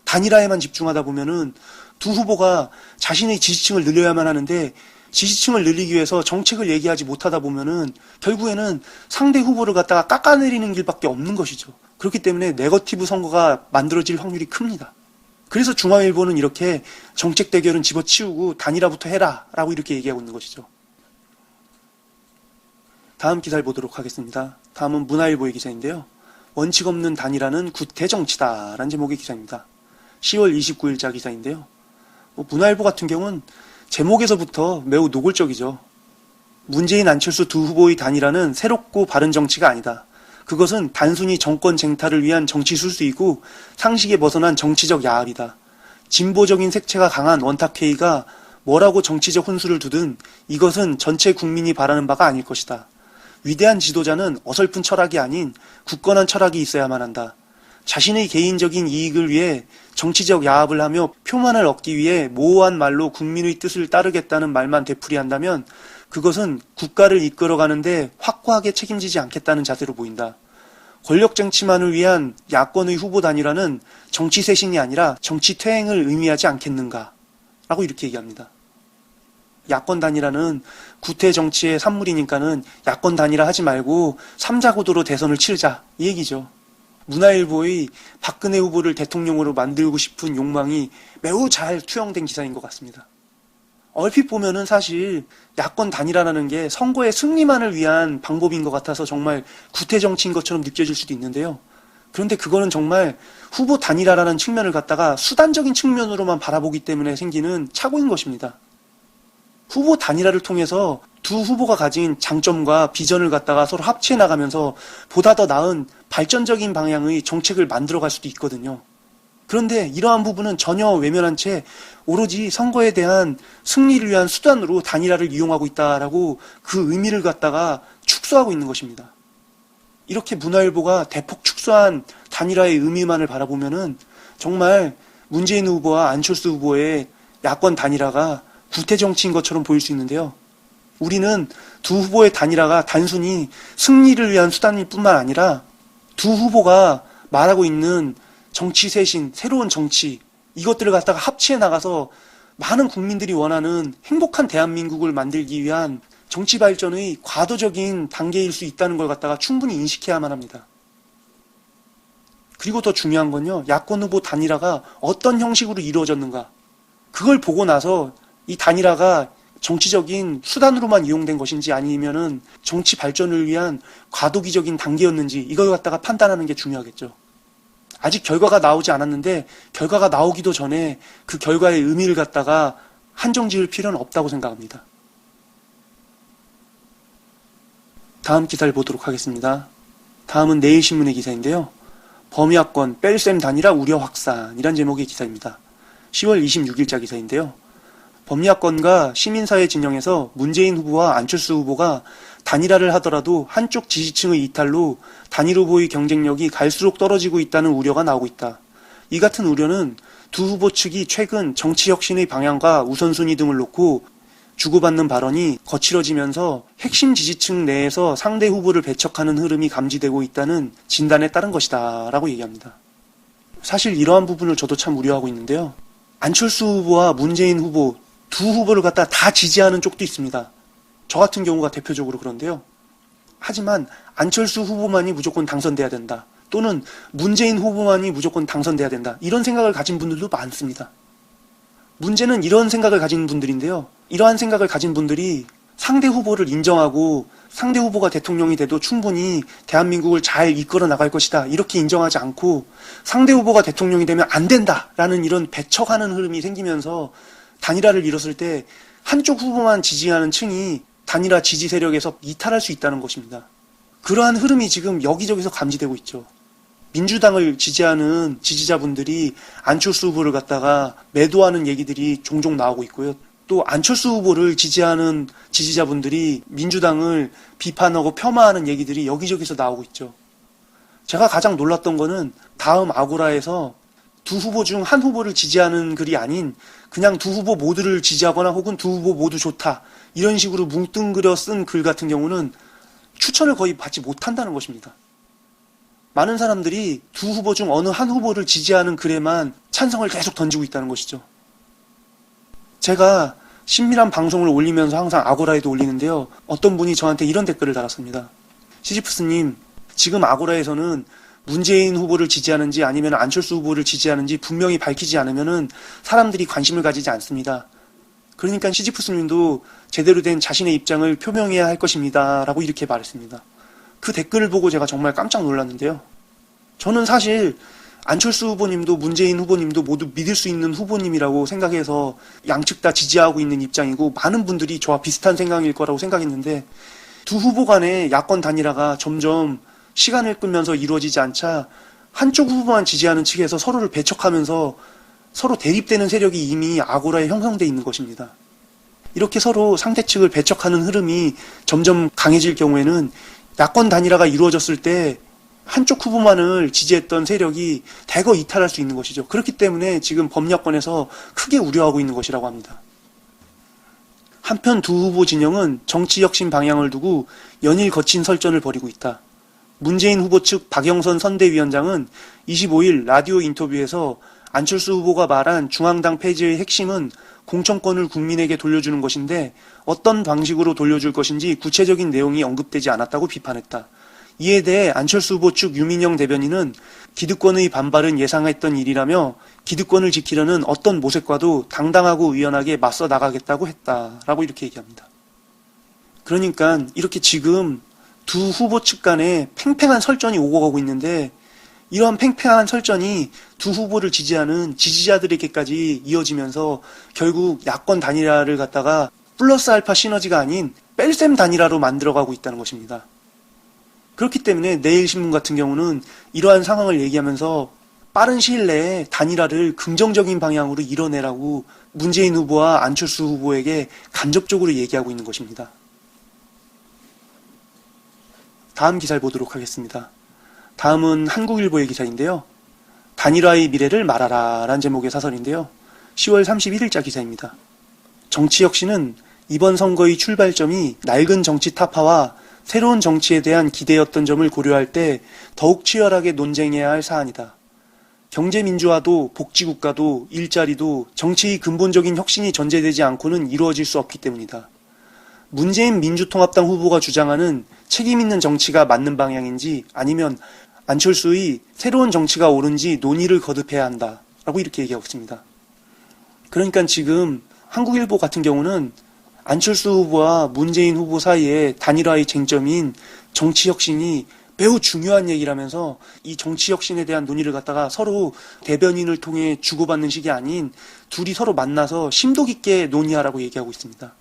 단일화에만 집중하다 보면은 두 후보가 자신의 지지층을 늘려야만 하는데 지지층을 늘리기 위해서 정책을 얘기하지 못하다 보면은 결국에는 상대 후보를 갖다가 깎아내리는 길밖에 없는 것이죠. 그렇기 때문에 네거티브 선거가 만들어질 확률이 큽니다. 그래서 중앙일보는 이렇게 정책 대결은 집어치우고 단일화부터 해라 라고 이렇게 얘기하고 있는 것이죠. 다음 기사를 보도록 하겠습니다. 다음은 문화일보의 기사인데요. 원칙 없는 단일화는 구태정치다 라는 제목의 기사입니다. 10월 29일자 기사인데요. 문화일보 같은 경우는 제목에서부터 매우 노골적이죠. 문재인 안철수 두 후보의 단일화는 새롭고 바른 정치가 아니다. 그것은 단순히 정권 쟁탈을 위한 정치 술수이고 상식에 벗어난 정치적 야합이다. 진보적인 색채가 강한 원탁회의가 뭐라고 정치적 혼수를 두든 이것은 전체 국민이 바라는 바가 아닐 것이다. 위대한 지도자는 어설픈 철학이 아닌 굳건한 철학이 있어야만 한다. 자신의 개인적인 이익을 위해 정치적 야합을 하며 표만을 얻기 위해 모호한 말로 국민의 뜻을 따르겠다는 말만 되풀이한다면 그것은 국가를 이끌어가는데 확고하게 책임지지 않겠다는 자세로 보인다. 권력 쟁취만을 위한 야권의 후보 단일화는 정치 쇄신이 아니라 정치 퇴행을 의미하지 않겠는가? 라고 이렇게 얘기합니다. 야권 단일화는 구태 정치의 산물이니까는 야권 단일화 하지 말고 3자 구도로 대선을 치르자 이 얘기죠. 문화일보의 박근혜 후보를 대통령으로 만들고 싶은 욕망이 매우 잘 투영된 기사인 것 같습니다. 얼핏 보면은 사실 야권 단일화라는 게 선거의 승리만을 위한 방법인 것 같아서 정말 구태 정치인 것처럼 느껴질 수도 있는데요. 그런데 그거는 정말 후보 단일화라는 측면을 갖다가 수단적인 측면으로만 바라보기 때문에 생기는 착오인 것입니다. 후보 단일화를 통해서 두 후보가 가진 장점과 비전을 갖다가 서로 합치해 나가면서 보다 더 나은 발전적인 방향의 정책을 만들어갈 수도 있거든요. 그런데 이러한 부분은 전혀 외면한 채 오로지 선거에 대한 승리를 위한 수단으로 단일화를 이용하고 있다라고 그 의미를 갖다가 축소하고 있는 것입니다. 이렇게 문화일보가 대폭 축소한 단일화의 의미만을 바라보면은 정말 문재인 후보와 안철수 후보의 야권 단일화가 구태 정치인 것처럼 보일 수 있는데요. 우리는 두 후보의 단일화가 단순히 승리를 위한 수단일 뿐만 아니라 두 후보가 말하고 있는 정치 쇄신, 새로운 정치, 이것들을 갖다가 합치해 나가서 많은 국민들이 원하는 행복한 대한민국을 만들기 위한 정치 발전의 과도적인 단계일 수 있다는 걸 갖다가 충분히 인식해야만 합니다. 그리고 더 중요한 건요, 야권 후보 단일화가 어떤 형식으로 이루어졌는가. 그걸 보고 나서 이 단일화가 정치적인 수단으로만 이용된 것인지 아니면은 정치 발전을 위한 과도기적인 단계였는지 이걸 갖다가 판단하는 게 중요하겠죠. 아직 결과가 나오지 않았는데 결과가 나오기도 전에 그 결과의 의미를 갖다가 한정 지을 필요는 없다고 생각합니다. 다음 기사를 보도록 하겠습니다. 다음은 내일신문의 기사인데요. 범야권 뺄셈 단일화 우려 확산이란 제목의 기사입니다. 10월 26일자 기사인데요. 범야권과 시민사회 진영에서 문재인 후보와 안철수 후보가 단일화를 하더라도 한쪽 지지층의 이탈로 단일 후보의 경쟁력이 갈수록 떨어지고 있다는 우려가 나오고 있다. 이 같은 우려는 두 후보 측이 최근 정치혁신의 방향과 우선순위 등을 놓고 주고받는 발언이 거칠어지면서 핵심 지지층 내에서 상대 후보를 배척하는 흐름이 감지되고 있다는 진단에 따른 것이다 라고 얘기합니다. 사실 이러한 부분을 저도 참 우려하고 있는데요. 안철수 후보와 문재인 후보 두 후보를 갖다 다 지지하는 쪽도 있습니다. 저 같은 경우가 대표적으로 그런데요. 하지만 안철수 후보만이 무조건 당선돼야 된다. 또는 문재인 후보만이 무조건 당선돼야 된다. 이런 생각을 가진 분들도 많습니다. 문제는 이런 생각을 가진 분들인데요. 이러한 생각을 가진 분들이 상대 후보를 인정하고 상대 후보가 대통령이 돼도 충분히 대한민국을 잘 이끌어 나갈 것이다. 이렇게 인정하지 않고 상대 후보가 대통령이 되면 안 된다라는 이런 배척하는 흐름이 생기면서 단일화를 이뤘을 때 한쪽 후보만 지지하는 층이 단일화 지지 세력에서 이탈할 수 있다는 것입니다. 그러한 흐름이 지금 여기저기서 감지되고 있죠. 민주당을 지지하는 지지자분들이 안철수 후보를 갖다가 매도하는 얘기들이 종종 나오고 있고요. 또 안철수 후보를 지지하는 지지자분들이 민주당을 비판하고 폄하하는 얘기들이 여기저기서 나오고 있죠. 제가 가장 놀랐던 거는 다음 아고라에서 두 후보 중 한 후보를 지지하는 글이 아닌 그냥 두 후보 모두를 지지하거나 혹은 두 후보 모두 좋다 이런 식으로 뭉뚱그려 쓴 글 같은 경우는 추천을 거의 받지 못한다는 것입니다. 많은 사람들이 두 후보 중 어느 한 후보를 지지하는 글에만 찬성을 계속 던지고 있다는 것이죠. 제가 신밀한 방송을 올리면서 항상 아고라에도 올리는데요. 어떤 분이 저한테 이런 댓글을 달았습니다. 시지프스님, 지금 아고라에서는 문재인 후보를 지지하는지 아니면 안철수 후보를 지지하는지 분명히 밝히지 않으면은 사람들이 관심을 가지지 않습니다. 그러니까 시지프스님도 제대로 된 자신의 입장을 표명해야 할 것입니다. 라고 이렇게 말했습니다. 그 댓글을 보고 제가 정말 깜짝 놀랐는데요. 저는 사실 안철수 후보님도 문재인 후보님도 모두 믿을 수 있는 후보님이라고 생각해서 양측 다 지지하고 있는 입장이고 많은 분들이 저와 비슷한 생각일 거라고 생각했는데 두 후보 간의 야권 단일화가 점점 시간을 끌면서 이루어지지 않자 한쪽 후보만 지지하는 측에서 서로를 배척하면서 서로 대립되는 세력이 이미 아고라에 형성되어 있는 것입니다. 이렇게 서로 상대 측을 배척하는 흐름이 점점 강해질 경우에는 야권 단일화가 이루어졌을 때 한쪽 후보만을 지지했던 세력이 대거 이탈할 수 있는 것이죠. 그렇기 때문에 지금 범야권에서 크게 우려하고 있는 것이라고 합니다. 한편 두 후보 진영은 정치혁신 방향을 두고 연일 거친 설전을 벌이고 있다. 문재인 후보 측 박영선 선대위원장은 25일 라디오 인터뷰에서 안철수 후보가 말한 중앙당 폐지의 핵심은 공천권을 국민에게 돌려주는 것인데 어떤 방식으로 돌려줄 것인지 구체적인 내용이 언급되지 않았다고 비판했다. 이에 대해 안철수 후보 측 유민영 대변인은 기득권의 반발은 예상했던 일이라며 기득권을 지키려는 어떤 모색과도 당당하고 의연하게 맞서 나가겠다고 했다라고 이렇게 얘기합니다. 그러니까 이렇게 지금 두 후보 측 간에 팽팽한 설전이 오고 가고 있는데 이러한 팽팽한 설전이 두 후보를 지지하는 지지자들에게까지 이어지면서 결국 야권 단일화를 갖다가 플러스 알파 시너지가 아닌 뺄셈 단일화로 만들어가고 있다는 것입니다. 그렇기 때문에 내일신문 같은 경우는 이러한 상황을 얘기하면서 빠른 시일 내에 단일화를 긍정적인 방향으로 이뤄내라고 문재인 후보와 안철수 후보에게 간접적으로 얘기하고 있는 것입니다. 다음 기사를 보도록 하겠습니다. 다음은 한국일보의 기사인데요. 단일화의 미래를 말하라 라는 제목의 사설인데요. 10월 31일자 기사입니다. 정치 혁신은 이번 선거의 출발점이 낡은 정치 타파와 새로운 정치에 대한 기대였던 점을 고려할 때 더욱 치열하게 논쟁해야 할 사안이다. 경제민주화도 복지국가도 일자리도 정치의 근본적인 혁신이 전제되지 않고는 이루어질 수 없기 때문이다. 문재인 민주통합당 후보가 주장하는 책임있는 정치가 맞는 방향인지 아니면 안철수의 새로운 정치가 옳은지 논의를 거듭해야 한다. 라고 이렇게 얘기하고 있습니다. 그러니까 지금 한국일보 같은 경우는 안철수 후보와 문재인 후보 사이에 단일화의 쟁점인 정치혁신이 매우 중요한 얘기라면서 이 정치혁신에 대한 논의를 갖다가 서로 대변인을 통해 주고받는 식이 아닌 둘이 서로 만나서 심도 깊게 논의하라고 얘기하고 있습니다.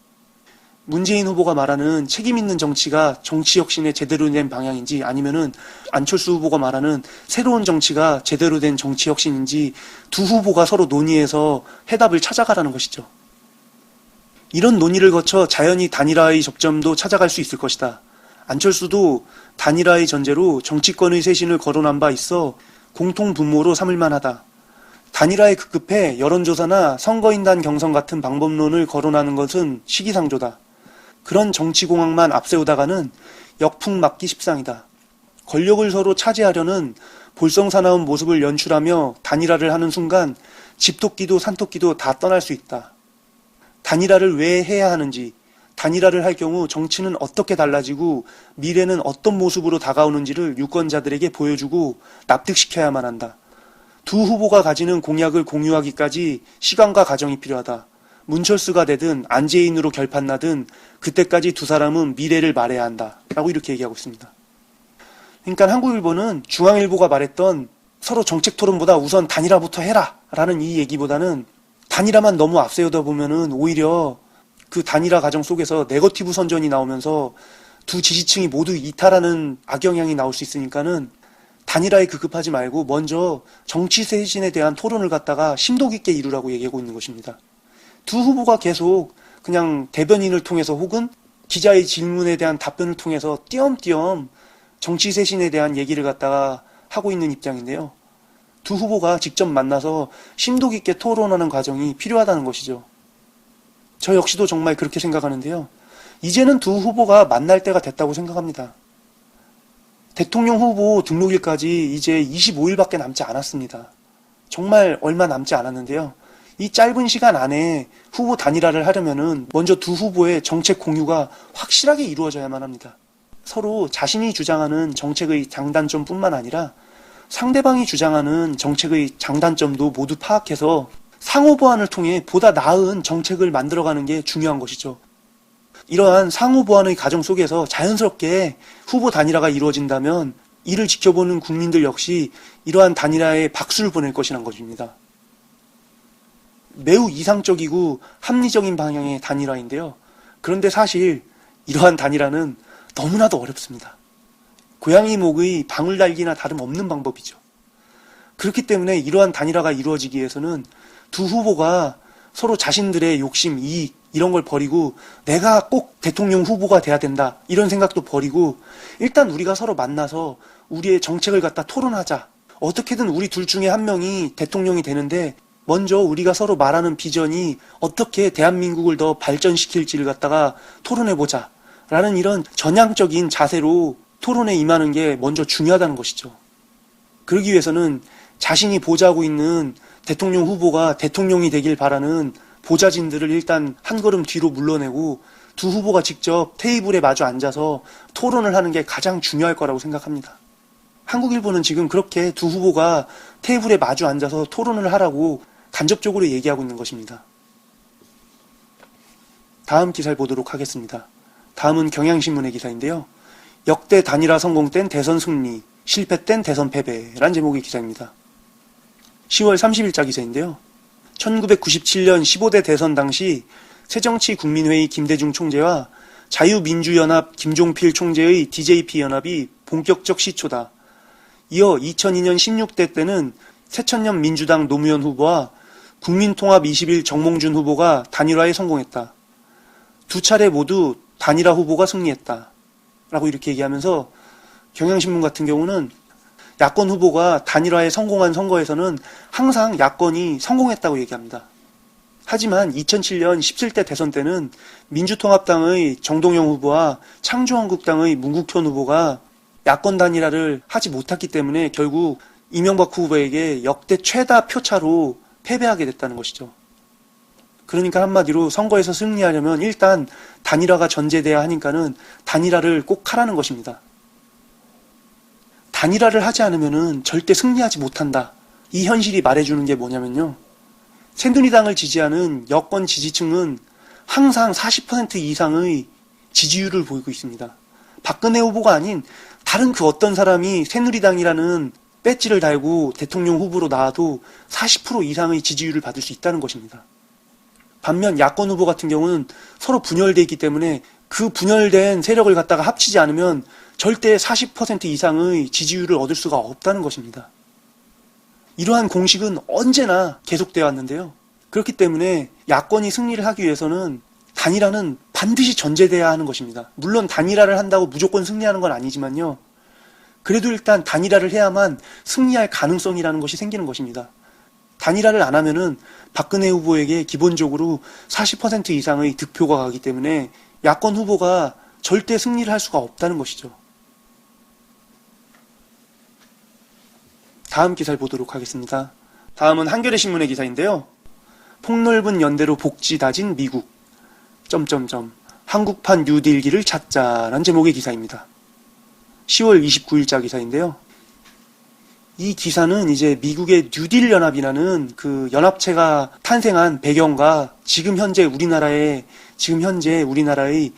문재인 후보가 말하는 책임있는 정치가 정치혁신의 제대로 된 방향인지 아니면은 안철수 후보가 말하는 새로운 정치가 제대로 된 정치혁신인지 두 후보가 서로 논의해서 해답을 찾아가라는 것이죠. 이런 논의를 거쳐 자연히 단일화의 접점도 찾아갈 수 있을 것이다. 안철수도 단일화의 전제로 정치권의 쇄신을 거론한 바 있어 공통분모로 삼을 만하다. 단일화에 급급해 여론조사나 선거인단 경선 같은 방법론을 거론하는 것은 시기상조다. 그런 정치공학만 앞세우다가는 역풍 맞기 십상이다. 권력을 서로 차지하려는 볼썽사나운 모습을 연출하며 단일화를 하는 순간 집토끼도 산토끼도 다 떠날 수 있다. 단일화를 왜 해야 하는지, 단일화를 할 경우 정치는 어떻게 달라지고 미래는 어떤 모습으로 다가오는지를 유권자들에게 보여주고 납득시켜야만 한다. 두 후보가 가지는 공약을 공유하기까지 시간과 과정이 필요하다. 문철수가 되든 안재인으로 결판나든 그때까지 두 사람은 미래를 말해야 한다. 라고 이렇게 얘기하고 있습니다. 그러니까 한국일보는 중앙일보가 말했던 서로 정책 토론보다 우선 단일화부터 해라 라는 이 얘기보다는 단일화만 너무 앞세우다 보면은 오히려 그 단일화 과정 속에서 네거티브 선전이 나오면서 두 지지층이 모두 이탈하는 악영향이 나올 수 있으니까는 단일화에 급급하지 말고 먼저 정치 쇄신에 대한 토론을 갖다가 심도 깊게 이루라고 얘기하고 있는 것입니다. 두 후보가 계속 그냥 대변인을 통해서 혹은 기자의 질문에 대한 답변을 통해서 띄엄띄엄 정치 쇄신에 대한 얘기를 갖다가 하고 있는 입장인데요. 두 후보가 직접 만나서 심도 깊게 토론하는 과정이 필요하다는 것이죠. 저 역시도 정말 그렇게 생각하는데요. 이제는 두 후보가 만날 때가 됐다고 생각합니다. 대통령 후보 등록일까지 이제 25일밖에 남지 않았습니다. 정말 얼마 남지 않았는데요. 이 짧은 시간 안에 후보 단일화를 하려면은 먼저 두 후보의 정책 공유가 확실하게 이루어져야만 합니다. 서로 자신이 주장하는 정책의 장단점뿐만 아니라 상대방이 주장하는 정책의 장단점도 모두 파악해서 상호 보완을 통해 보다 나은 정책을 만들어가는 게 중요한 것이죠. 이러한 상호 보완의 과정 속에서 자연스럽게 후보 단일화가 이루어진다면 이를 지켜보는 국민들 역시 이러한 단일화에 박수를 보낼 것이란 것입니다. 매우 이상적이고 합리적인 방향의 단일화인데요. 그런데 사실 이러한 단일화는 너무나도 어렵습니다. 고양이 목의 방울 달기나 다름없는 방법이죠. 그렇기 때문에 이러한 단일화가 이루어지기 위해서는 두 후보가 서로 자신들의 욕심, 이익 이런 걸 버리고 내가 꼭 대통령 후보가 돼야 된다 이런 생각도 버리고 일단 우리가 서로 만나서 우리의 정책을 갖다 토론하자. 어떻게든 우리 둘 중에 한 명이 대통령이 되는데 먼저 우리가 서로 말하는 비전이 어떻게 대한민국을 더 발전시킬지를 갖다가 토론해보자 라는 이런 전향적인 자세로 토론에 임하는 게 먼저 중요하다는 것이죠. 그러기 위해서는 자신이 보좌하고 있는 대통령 후보가 대통령이 되길 바라는 보좌진들을 일단 한 걸음 뒤로 물러내고 두 후보가 직접 테이블에 마주 앉아서 토론을 하는 게 가장 중요할 거라고 생각합니다. 한국일보는 지금 그렇게 두 후보가 테이블에 마주 앉아서 토론을 하라고 간접적으로 얘기하고 있는 것입니다. 다음 기사를 보도록 하겠습니다. 다음은 경향신문의 기사인데요. 역대 단일화 성공된 대선 승리, 실패된 대선 패배란 제목의 기사입니다. 10월 30일자 기사인데요. 1997년 15대 대선 당시 새정치국민회의 김대중 총재와 자유민주연합 김종필 총재의 DJP 연합이 본격적 시초다. 이어 2002년 16대 때는 새천년 민주당 노무현 후보와 국민통합 21 정몽준 후보가 단일화에 성공했다. 두 차례 모두 단일화 후보가 승리했다. 라고 이렇게 얘기하면서 경향신문 같은 경우는 야권 후보가 단일화에 성공한 선거에서는 항상 야권이 성공했다고 얘기합니다. 하지만 2007년 17대 대선 때는 민주통합당의 정동영 후보와 창조한국당의 문국현 후보가 야권 단일화를 하지 못했기 때문에 결국 이명박 후보에게 역대 최다 표차로 패배하게 됐다는 것이죠. 그러니까 한마디로 선거에서 승리하려면 일단 단일화가 전제돼야 하니까는 단일화를 꼭 하라는 것입니다. 단일화를 하지 않으면은 절대 승리하지 못한다. 이 현실이 말해주는 게 뭐냐면요. 새누리당을 지지하는 여권 지지층은 항상 40% 이상의 지지율을 보이고 있습니다. 박근혜 후보가 아닌 다른 그 어떤 사람이 새누리당이라는 배지를 달고 대통령 후보로 나와도 40% 이상의 지지율을 받을 수 있다는 것입니다. 반면 야권 후보 같은 경우는 서로 분열되어 있기 때문에 그 분열된 세력을 갖다가 합치지 않으면 절대 40% 이상의 지지율을 얻을 수가 없다는 것입니다. 이러한 공식은 언제나 계속되어 왔는데요. 그렇기 때문에 야권이 승리를 하기 위해서는 단일화는 반드시 전제돼야 하는 것입니다. 물론 단일화를 한다고 무조건 승리하는 건 아니지만요. 그래도 일단 단일화를 해야만 승리할 가능성이라는 것이 생기는 것입니다. 단일화를 안 하면은 박근혜 후보에게 기본적으로 40% 이상의 득표가 가기 때문에 야권 후보가 절대 승리를 할 수가 없다는 것이죠. 다음 기사를 보도록 하겠습니다. 다음은 한겨레 신문의 기사인데요. 폭넓은 연대로 복지 다진 미국. 한국판 뉴딜기를 찾자라는 제목의 기사입니다. 10월 29일자 기사인데요. 이 기사는 이제 미국의 뉴딜 연합이라는 그 연합체가 탄생한 배경과 지금 현재 우리나라의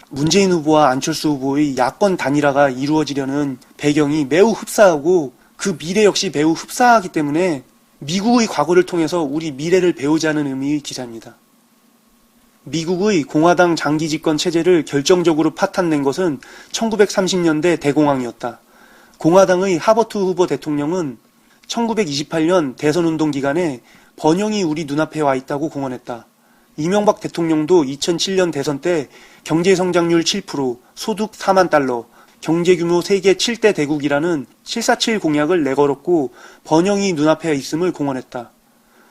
문재인 후보와 안철수 후보의 야권 단일화가 이루어지려는 배경이 매우 흡사하고 그 미래 역시 매우 흡사하기 때문에 미국의 과거를 통해서 우리 미래를 배우자는 의미의 기사입니다. 미국의 공화당 장기 집권 체제를 결정적으로 파탄낸 것은 1930년대 대공황이었다. 공화당의 하버트 후보 대통령은 1928년 대선운동 기간에 번영이 우리 눈앞에 와 있다고 공언했다. 이명박 대통령도 2007년 대선 때 경제성장률 7%, 소득 4만 달러, 경제규모 세계 7대 대국이라는 747 공약을 내걸었고 번영이 눈앞에 있음을 공언했다.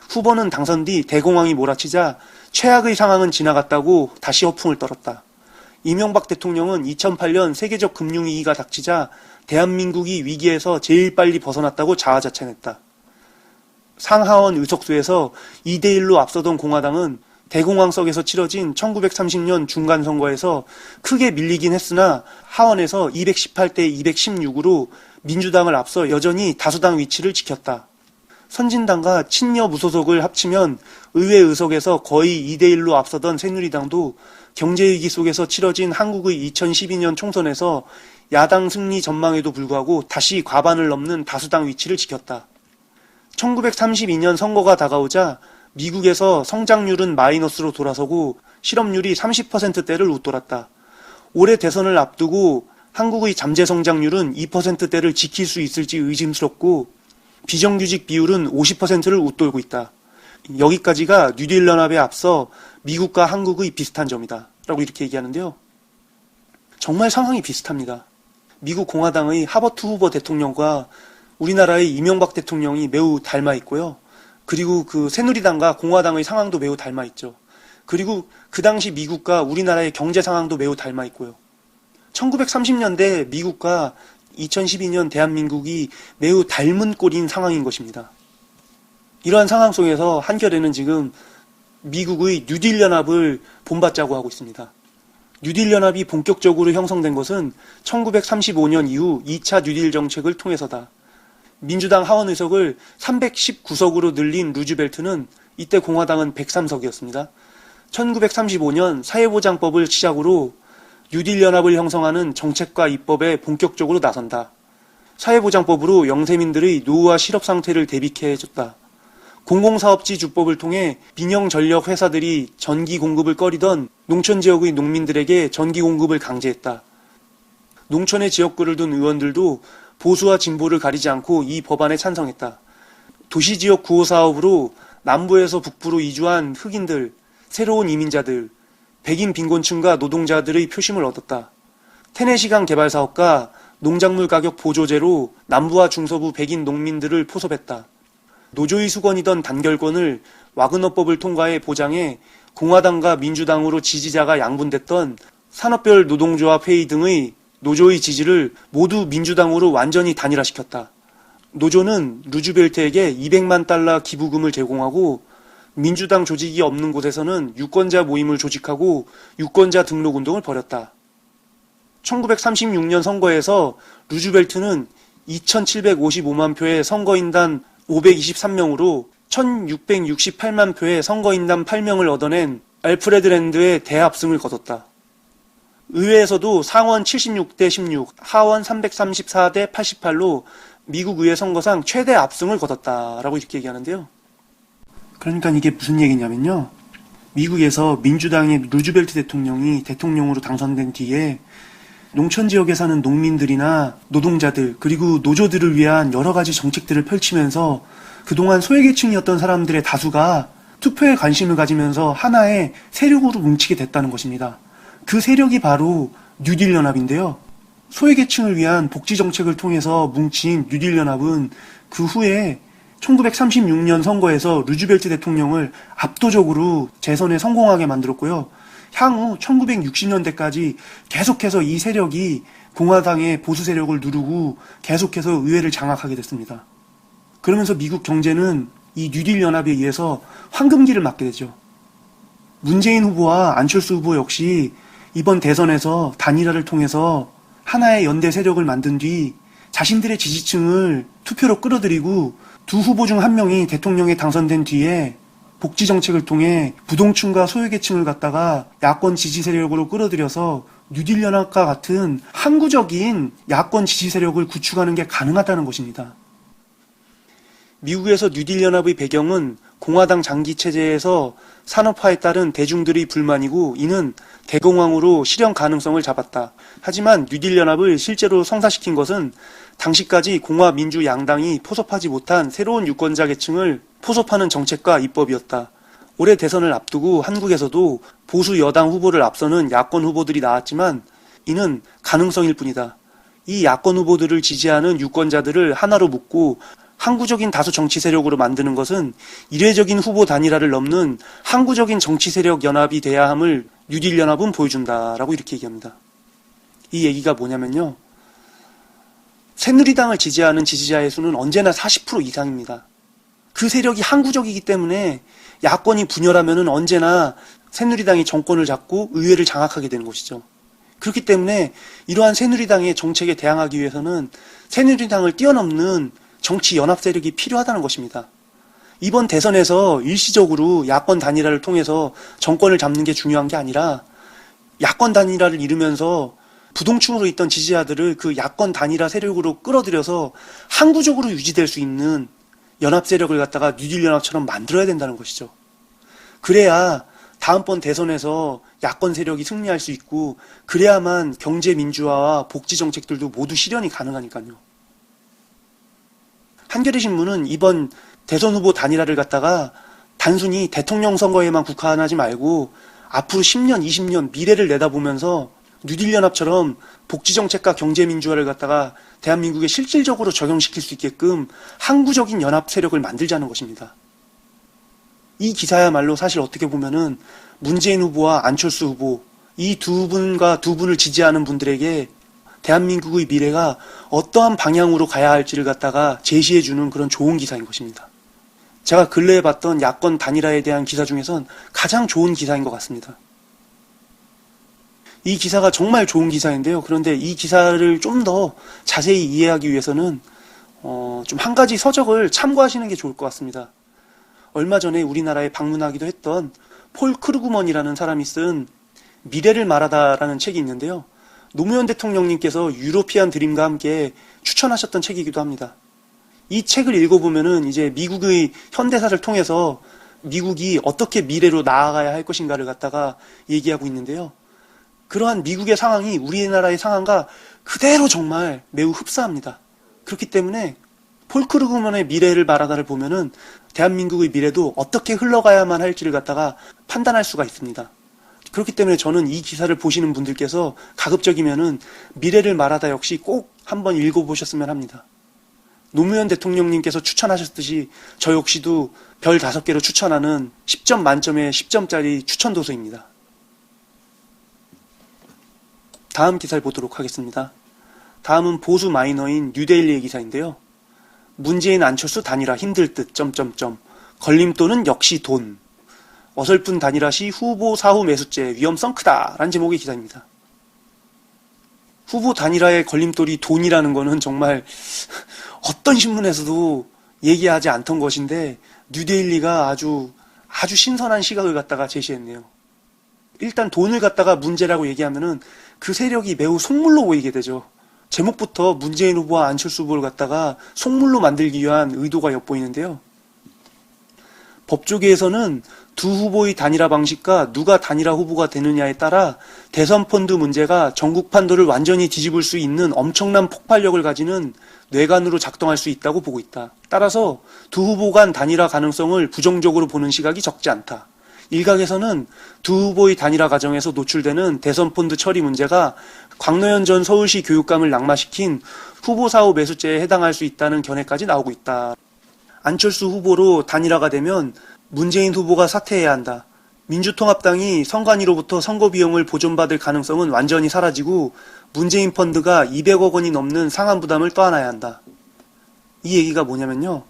후보는 당선 뒤 대공황이 몰아치자 최악의 상황은 지나갔다고 다시 허풍을 떨었다. 이명박 대통령은 2008년 세계적 금융위기가 닥치자 대한민국이 위기에서 제일 빨리 벗어났다고 자화자찬했다. 상하원 의석수에서 2대1로 앞서던 공화당은 대공황석에서 치러진 1930년 중간선거에서 크게 밀리긴 했으나 하원에서 218대 216으로 민주당을 앞서 여전히 다수당 위치를 지켰다. 선진당과 친여 무소속을 합치면 의회 의석에서 거의 2대1로 앞서던 새누리당도 경제위기 속에서 치러진 한국의 2012년 총선에서 야당 승리 전망에도 불구하고 다시 과반을 넘는 다수당 위치를 지켰다. 1932년 선거가 다가오자 미국에서 성장률은 마이너스로 돌아서고 실업률이 30%대를 웃돌았다. 올해 대선을 앞두고 한국의 잠재 성장률은 2%대를 지킬 수 있을지 의심스럽고 비정규직 비율은 50%를 웃돌고 있다. 여기까지가 뉴딜 연합에 앞서 미국과 한국의 비슷한 점이다. 라고 이렇게 얘기하는데요. 정말 상황이 비슷합니다. 미국 공화당의 하버트 후보 대통령과 우리나라의 이명박 대통령이 매우 닮아 있고요. 그리고 그 새누리당과 공화당의 상황도 매우 닮아 있죠. 그리고 그 당시 미국과 우리나라의 경제 상황도 매우 닮아 있고요. 1930년대 미국과 2012년 대한민국이 매우 닮은 꼴인 상황인 것입니다. 이러한 상황 속에서 한겨레는 지금 미국의 뉴딜 연합을 본받자고 하고 있습니다. 뉴딜 연합이 본격적으로 형성된 것은 1935년 이후 2차 뉴딜 정책을 통해서다. 민주당 하원 의석을 319석으로 늘린 루즈벨트는 이때 공화당은 103석이었습니다. 1935년 사회보장법을 시작으로 뉴딜 연합을 형성하는 정책과 입법에 본격적으로 나선다. 사회보장법으로 영세민들의 노후와 실업 상태를 대비케 해줬다. 공공사업지 주법을 통해 민영전력 회사들이 전기 공급을 꺼리던 농촌 지역의 농민들에게 전기 공급을 강제했다. 농촌의 지역구를 둔 의원들도 보수와 진보를 가리지 않고 이 법안에 찬성했다. 도시지역 구호 사업으로 남부에서 북부로 이주한 흑인들, 새로운 이민자들, 백인 빈곤층과 노동자들의 표심을 얻었다. 테네시강 개발 사업과 농작물 가격 보조제로 남부와 중서부 백인 농민들을 포섭했다. 노조의 수건이던 단결권을 와그너법을 통과해 보장해 공화당과 민주당으로 지지자가 양분됐던 산업별 노동조합 회의 등의 노조의 지지를 모두 민주당으로 완전히 단일화시켰다. 노조는 루즈벨트에게 200만 달러 기부금을 제공하고 민주당 조직이 없는 곳에서는 유권자 모임을 조직하고 유권자 등록 운동을 벌였다. 1936년 선거에서 루즈벨트는 2,755만 표의 선거인단 523명으로 1,668만 표의 선거인단 8명을 얻어낸 알프레드 랜드의 대합승을 거뒀다. 의회에서도 상원 76대 16, 하원 334대 88로 미국 의회 선거상 최대 압승을 거뒀다라고 이렇게 얘기하는데요. 그러니까 이게 무슨 얘기냐면요. 미국에서 민주당의 루즈벨트 대통령이 대통령으로 당선된 뒤에 농촌 지역에 사는 농민들이나 노동자들 그리고 노조들을 위한 여러 가지 정책들을 펼치면서 그동안 소외계층이었던 사람들의 다수가 투표에 관심을 가지면서 하나의 세력으로 뭉치게 됐다는 것입니다. 그 세력이 바로 뉴딜 연합인데요. 소외계층을 위한 복지 정책을 통해서 뭉친 뉴딜 연합은 그 후에 1936년 선거에서 루즈벨트 대통령을 압도적으로 재선에 성공하게 만들었고요. 향후 1960년대까지 계속해서 이 세력이 공화당의 보수 세력을 누르고 계속해서 의회를 장악하게 됐습니다. 그러면서 미국 경제는 이 뉴딜 연합에 의해서 황금기를 맞게 되죠. 문재인 후보와 안철수 후보 역시 이번 대선에서 단일화를 통해서 하나의 연대 세력을 만든 뒤 자신들의 지지층을 투표로 끌어들이고 두 후보 중 한 명이 대통령에 당선된 뒤에 복지 정책을 통해 부동층과 소외계층을 갖다가 야권 지지 세력으로 끌어들여서 뉴딜 연합과 같은 항구적인 야권 지지 세력을 구축하는 게 가능하다는 것입니다. 미국에서 뉴딜 연합의 배경은 공화당 장기 체제에서 산업화에 따른 대중들의 불만이고 이는 대공황으로 실현 가능성을 잡았다. 하지만 뉴딜 연합을 실제로 성사시킨 것은 당시까지 공화 민주 양당이 포섭하지 못한 새로운 유권자 계층을 포섭하는 정책과 입법이었다. 올해 대선을 앞두고 한국에서도 보수 여당 후보를 앞서는 야권 후보들이 나왔지만 이는 가능성일 뿐이다. 이 야권 후보들을 지지하는 유권자들을 하나로 묶고 항구적인 다수 정치 세력으로 만드는 것은 이례적인 후보 단일화를 넘는 항구적인 정치 세력 연합이 돼야 함을 뉴딜 연합은 보여준다라고 이렇게 얘기합니다. 이 얘기가 뭐냐면요. 새누리당을 지지하는 지지자의 수는 언제나 40% 이상입니다. 그 세력이 항구적이기 때문에 야권이 분열하면은 언제나 새누리당이 정권을 잡고 의회를 장악하게 되는 것이죠. 그렇기 때문에 이러한 새누리당의 정책에 대항하기 위해서는 새누리당을 뛰어넘는 정치 연합 세력이 필요하다는 것입니다. 이번 대선에서 일시적으로 야권 단일화를 통해서 정권을 잡는 게 중요한 게 아니라 야권 단일화를 이루면서 부동층으로 있던 지지자들을 그 야권 단일화 세력으로 끌어들여서 항구적으로 유지될 수 있는 연합 세력을 갖다가 뉴딜 연합처럼 만들어야 된다는 것이죠. 그래야 다음번 대선에서 야권 세력이 승리할 수 있고 그래야만 경제 민주화와 복지 정책들도 모두 실현이 가능하니까요. 한겨레 신문은 이번 대선 후보 단일화를 갖다가 단순히 대통령 선거에만 국한하지 말고 앞으로 10년, 20년 미래를 내다보면서 뉴딜 연합처럼 복지 정책과 경제 민주화를 갖다가 대한민국에 실질적으로 적용시킬 수 있게끔 항구적인 연합 세력을 만들자는 것입니다. 이 기사야말로 사실 어떻게 보면은 문재인 후보와 안철수 후보 이 두 분을 지지하는 분들에게 대한민국의 미래가 어떠한 방향으로 가야 할지를 갖다가 제시해주는 그런 좋은 기사인 것입니다. 제가 근래에 봤던 야권 단일화에 대한 기사 중에선 가장 좋은 기사인 것 같습니다. 이 기사가 정말 좋은 기사인데요. 그런데 이 기사를 좀 더 자세히 이해하기 위해서는 좀 한 가지 서적을 참고하시는 게 좋을 것 같습니다. 얼마 전에 우리나라에 방문하기도 했던 폴 크루그먼이라는 사람이 쓴 미래를 말하다라는 책이 있는데요. 노무현 대통령님께서 유로피안 드림과 함께 추천하셨던 책이기도 합니다. 이 책을 읽어보면은 이제 미국의 현대사를 통해서 미국이 어떻게 미래로 나아가야 할 것인가를 갖다가 얘기하고 있는데요. 그러한 미국의 상황이 우리나라의 상황과 그대로 정말 매우 흡사합니다. 그렇기 때문에 폴 크루그먼의 미래를 말하다를 보면은 대한민국의 미래도 어떻게 흘러가야만 할지를 갖다가 판단할 수가 있습니다. 그렇기 때문에 저는 이 기사를 보시는 분들께서 가급적이면은 미래를 말하다 역시 꼭 한번 읽어보셨으면 합니다. 노무현 대통령님께서 추천하셨듯이 저 역시도 별 5개로 추천하는 10점 만점에 10점짜리 추천 도서입니다. 다음 기사를 보도록 하겠습니다. 다음은 보수 마이너인 뉴데일리의 기사인데요. 문재인 안철수 단일화 힘들 듯... 걸림돌은 역시 돈. 어설픈 단일화 시 후보 사후 매수죄 위험성 크다 라는 제목의 기사입니다. 후보 단일화의 걸림돌이 돈이라는 거는 정말 어떤 신문에서도 얘기하지 않던 것인데 뉴데일리가 아주 신선한 시각을 갖다가 제시했네요. 일단 돈을 갖다가 문제라고 얘기하면은 그 세력이 매우 속물로 보이게 되죠. 제목부터 문재인 후보와 안철수 후보를 갖다가 속물로 만들기 위한 의도가 엿보이는데요. 법조계에서는 두 후보의 단일화 방식과 누가 단일화 후보가 되느냐에 따라 대선 펀드 문제가 전국 판도를 완전히 뒤집을 수 있는 엄청난 폭발력을 가지는 뇌관으로 작동할 수 있다고 보고 있다. 따라서 두 후보 간 단일화 가능성을 부정적으로 보는 시각이 적지 않다. 일각에서는 두 후보의 단일화 과정에서 노출되는 대선 펀드 처리 문제가 광노현 전 서울시 교육감을 낙마시킨 후보 사후 매수죄에 해당할 수 있다는 견해까지 나오고 있다. 안철수 후보로 단일화가 되면 문재인 후보가 사퇴해야 한다. 민주통합당이 선관위로부터 선거 비용을 보존받을 가능성은 완전히 사라지고 문재인 펀드가 200억 원이 넘는 상한 부담을 떠안아야 한다. 이 얘기가 뭐냐면요.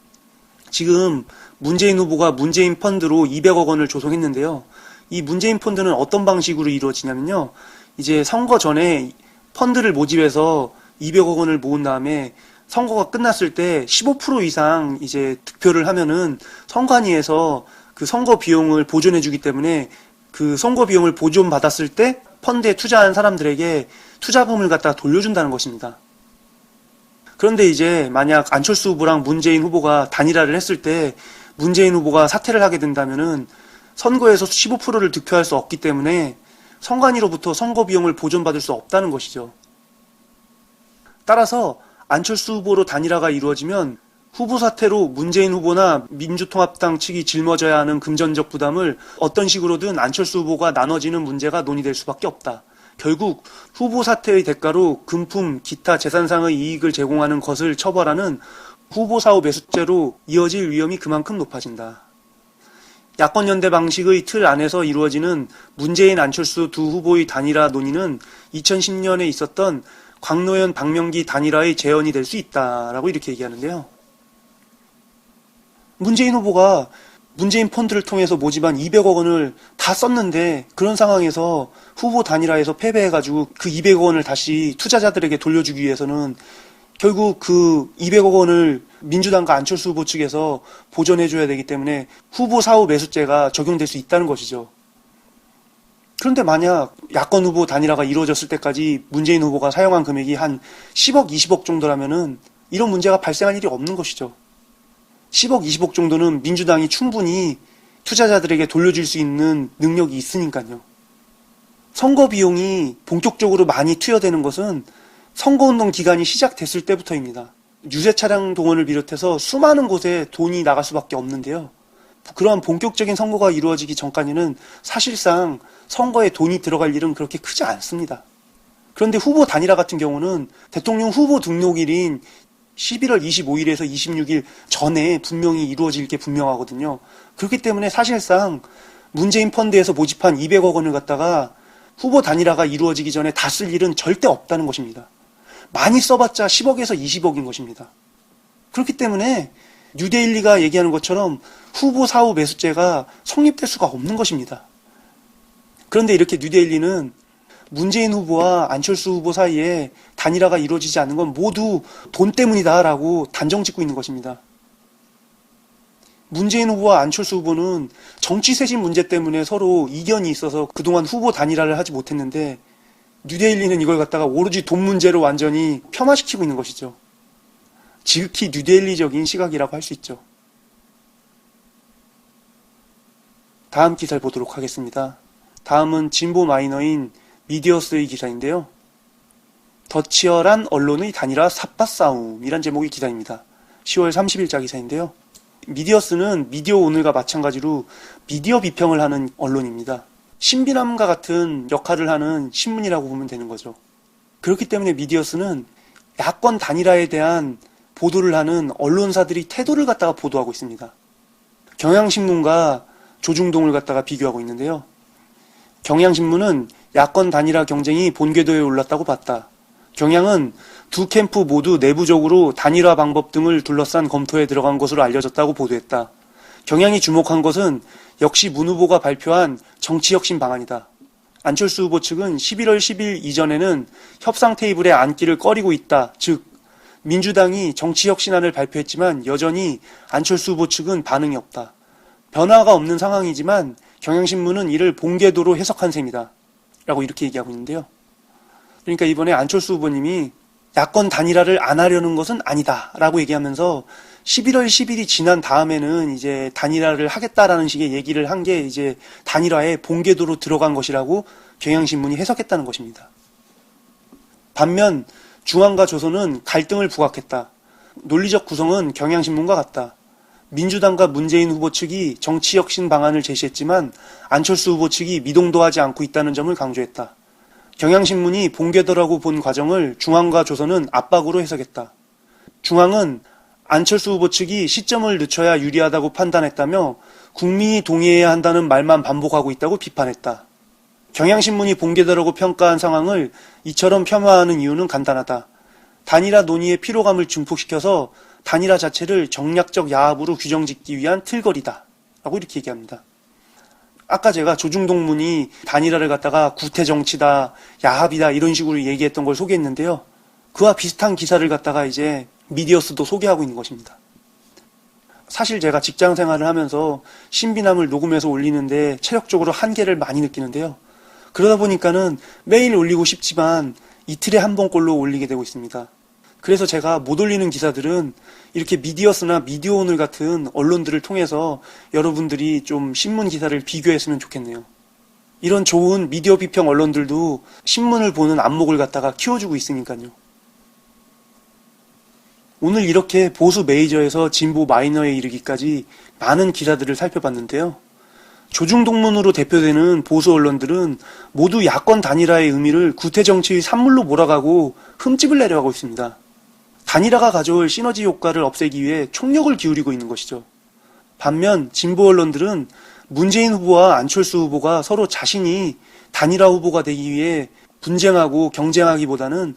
지금 문재인 후보가 문재인 펀드로 200억 원을 조성했는데요. 이 문재인 펀드는 어떤 방식으로 이루어지냐면요. 이제 선거 전에 펀드를 모집해서 200억 원을 모은 다음에 선거가 끝났을 때 15% 이상 이제 득표를 하면은 선관위에서 그 선거 비용을 보존해 주기 때문에 그 선거 비용을 보존받았을 때 펀드에 투자한 사람들에게 투자금을 갖다 돌려준다는 것입니다. 그런데 이제 만약 안철수 후보랑 문재인 후보가 단일화를 했을 때 문재인 후보가 사퇴를 하게 된다면은 선거에서 15%를 득표할 수 없기 때문에 선관위로부터 선거 비용을 보존받을 수 없다는 것이죠. 따라서 안철수 후보로 단일화가 이루어지면 후보 사퇴로 문재인 후보나 민주통합당 측이 짊어져야 하는 금전적 부담을 어떤 식으로든 안철수 후보가 나눠지는 문제가 논의될 수밖에 없다. 결국 후보 사퇴의 대가로 금품, 기타 재산상의 이익을 제공하는 것을 처벌하는 후보 사후 매수죄로 이어질 위험이 그만큼 높아진다. 야권연대 방식의 틀 안에서 이루어지는 문재인, 안철수 두 후보의 단일화 논의는 2010년에 있었던 광노현, 박명기 단일화의 재현이 될 수 있다라고 이렇게 얘기하는데요. 문재인 후보가 문재인 펀드를 통해서 모집한 200억 원을 다 썼는데 그런 상황에서 후보 단일화에서 패배해가지고 그 200억 원을 다시 투자자들에게 돌려주기 위해서는 결국 그 200억 원을 민주당과 안철수 후보 측에서 보전해줘야 되기 때문에 후보 사후 매수죄가 적용될 수 있다는 것이죠. 그런데 만약 야권 후보 단일화가 이루어졌을 때까지 문재인 후보가 사용한 금액이 한 10억, 20억 정도라면은 이런 문제가 발생할 일이 없는 것이죠. 10억, 20억 정도는 민주당이 충분히 투자자들에게 돌려줄 수 있는 능력이 있으니까요. 선거 비용이 본격적으로 많이 투여되는 것은 선거운동 기간이 시작됐을 때부터입니다. 유세 차량 동원을 비롯해서 수많은 곳에 돈이 나갈 수밖에 없는데요. 그러한 본격적인 선거가 이루어지기 전까지는 사실상 선거에 돈이 들어갈 일은 그렇게 크지 않습니다. 그런데 후보 단일화 같은 경우는 대통령 후보 등록일인 11월 25일에서 26일 전에 분명히 이루어질 게 분명하거든요. 그렇기 때문에 사실상 문재인 펀드에서 모집한 200억 원을 갖다가 후보 단일화가 이루어지기 전에 다 쓸 일은 절대 없다는 것입니다. 많이 써봤자 10억에서 20억인 것입니다. 그렇기 때문에 뉴데일리가 얘기하는 것처럼 후보 사후 매수죄가 성립될 수가 없는 것입니다. 그런데 이렇게 뉴데일리는 문재인 후보와 안철수 후보 사이에 단일화가 이루어지지 않는 건 모두 돈 때문이다라고 단정 짓고 있는 것입니다. 문재인 후보와 안철수 후보는 정치 세신 문제 때문에 서로 이견이 있어서 그동안 후보 단일화를 하지 못했는데 뉴데일리는 이걸 갖다가 오로지 돈 문제로 완전히 폄하시키고 있는 것이죠. 지극히 뉴데일리적인 시각이라고 할 수 있죠. 다음 기사를 보도록 하겠습니다. 다음은 진보 마이너인 미디어스의 기사인데요. 더 치열한 언론의 단일화 삿바싸움이란 제목의 기사입니다. 10월 30일자 기사인데요. 미디어스는 미디어 오늘과 마찬가지로 미디어 비평을 하는 언론입니다. 신비남과 같은 역할을 하는 신문이라고 보면 되는 거죠. 그렇기 때문에 미디어스는 야권 단일화에 대한 보도를 하는 언론사들이 태도를 갖다가 보도하고 있습니다. 경향신문과 조중동을 갖다가 비교하고 있는데요. 경향신문은 야권 단일화 경쟁이 본궤도에 올랐다고 봤다. 경향은 두 캠프 모두 내부적으로 단일화 방법 등을 둘러싼 검토에 들어간 것으로 알려졌다고 보도했다. 경향이 주목한 것은 역시 문 후보가 발표한 정치혁신 방안이다. 안철수 후보 측은 11월 10일 이전에는 협상 테이블에 앉기를 꺼리고 있다. 즉 민주당이 정치혁신안을 발표했지만 여전히 안철수 후보 측은 반응이 없다. 변화가 없는 상황이지만 경향신문은 이를 본궤도로 해석한 셈이다. 라고 이렇게 얘기하고 있는데요. 그러니까 이번에 안철수 후보님이 야권 단일화를 안 하려는 것은 아니다. 라고 얘기하면서 11월 10일이 지난 다음에는 이제 단일화를 하겠다라는 식의 얘기를 한 게 이제 단일화의 본궤도로 들어간 것이라고 경향신문이 해석했다는 것입니다. 반면 중앙과 조선은 갈등을 부각했다. 논리적 구성은 경향신문과 같다. 민주당과 문재인 후보 측이 정치혁신 방안을 제시했지만 안철수 후보 측이 미동도하지 않고 있다는 점을 강조했다. 경향신문이 본궤도라고 본 과정을 중앙과 조선은 압박으로 해석했다. 중앙은 안철수 후보 측이 시점을 늦춰야 유리하다고 판단했다며 국민이 동의해야 한다는 말만 반복하고 있다고 비판했다. 경향신문이 본궤도라고 평가한 상황을 이처럼 폄하하는 이유는 간단하다. 단일화 논의의 피로감을 증폭시켜서 단일화 자체를 정략적 야합으로 규정짓기 위한 틀거리다. 라고 이렇게 얘기합니다. 아까 제가 조중동문이 단일화를 갖다가 구태정치다, 야합이다 이런 식으로 얘기했던 걸 소개했는데요. 그와 비슷한 기사를 갖다가 이제 미디어스도 소개하고 있는 것입니다. 사실 제가 직장 생활을 하면서 신비남을 녹음해서 올리는데 체력적으로 한계를 많이 느끼는데요. 그러다 보니까는 매일 올리고 싶지만 이틀에 한 번꼴로 올리게 되고 있습니다. 그래서 제가 못 올리는 기사들은 이렇게 미디어스나 미디어오늘 같은 언론들을 통해서 여러분들이 좀 신문 기사를 비교했으면 좋겠네요. 이런 좋은 미디어 비평 언론들도 신문을 보는 안목을 갖다가 키워주고 있으니까요. 오늘 이렇게 보수 메이저에서 진보 마이너에 이르기까지 많은 기사들을 살펴봤는데요. 조중동문으로 대표되는 보수 언론들은 모두 야권 단일화의 의미를 구태정치의 산물로 몰아가고 흠집을 내려가고 있습니다. 단일화가 가져올 시너지 효과를 없애기 위해 총력을 기울이고 있는 것이죠. 반면 진보 언론들은 문재인 후보와 안철수 후보가 서로 자신이 단일화 후보가 되기 위해 분쟁하고 경쟁하기보다는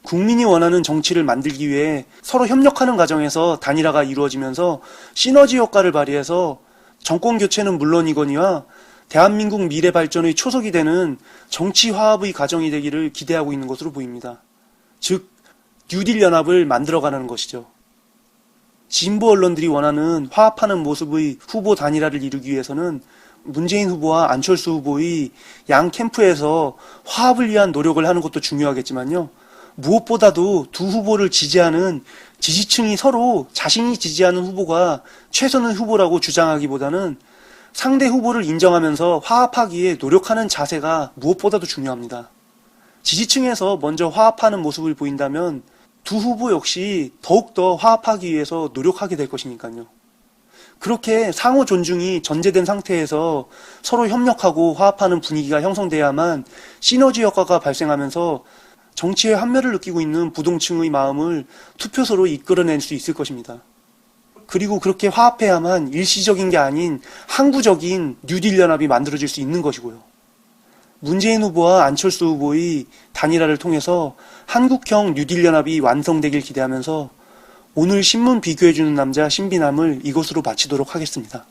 국민이 원하는 정치를 만들기 위해 서로 협력하는 과정에서 단일화가 이루어지면서 시너지 효과를 발휘해서 정권 교체는 물론이거니와 대한민국 미래 발전의 초석이 되는 정치 화합의 과정이 되기를 기대하고 있는 것으로 보입니다. 즉 뉴딜 연합을 만들어가는 것이죠. 진보 언론들이 원하는 화합하는 모습의 후보 단일화를 이루기 위해서는 문재인 후보와 안철수 후보의 양 캠프에서 화합을 위한 노력을 하는 것도 중요하겠지만요. 무엇보다도 두 후보를 지지하는 지지층이 서로 자신이 지지하는 후보가 최선의 후보라고 주장하기보다는 상대 후보를 인정하면서 화합하기에 노력하는 자세가 무엇보다도 중요합니다. 지지층에서 먼저 화합하는 모습을 보인다면 두 후보 역시 더욱더 화합하기 위해서 노력하게 될 것이니까요. 그렇게 상호 존중이 전제된 상태에서 서로 협력하고 화합하는 분위기가 형성돼야만 시너지 효과가 발생하면서 정치의 한멸을 느끼고 있는 부동층의 마음을 투표소로 이끌어낼 수 있을 것입니다. 그리고 그렇게 화합해야만 일시적인 게 아닌 항구적인 뉴딜 연합이 만들어질 수 있는 것이고요. 문재인 후보와 안철수 후보의 단일화를 통해서 한국형 뉴딜 연합이 완성되길 기대하면서 오늘 신문 비교해주는 남자 신비남을 이것으로 마치도록 하겠습니다.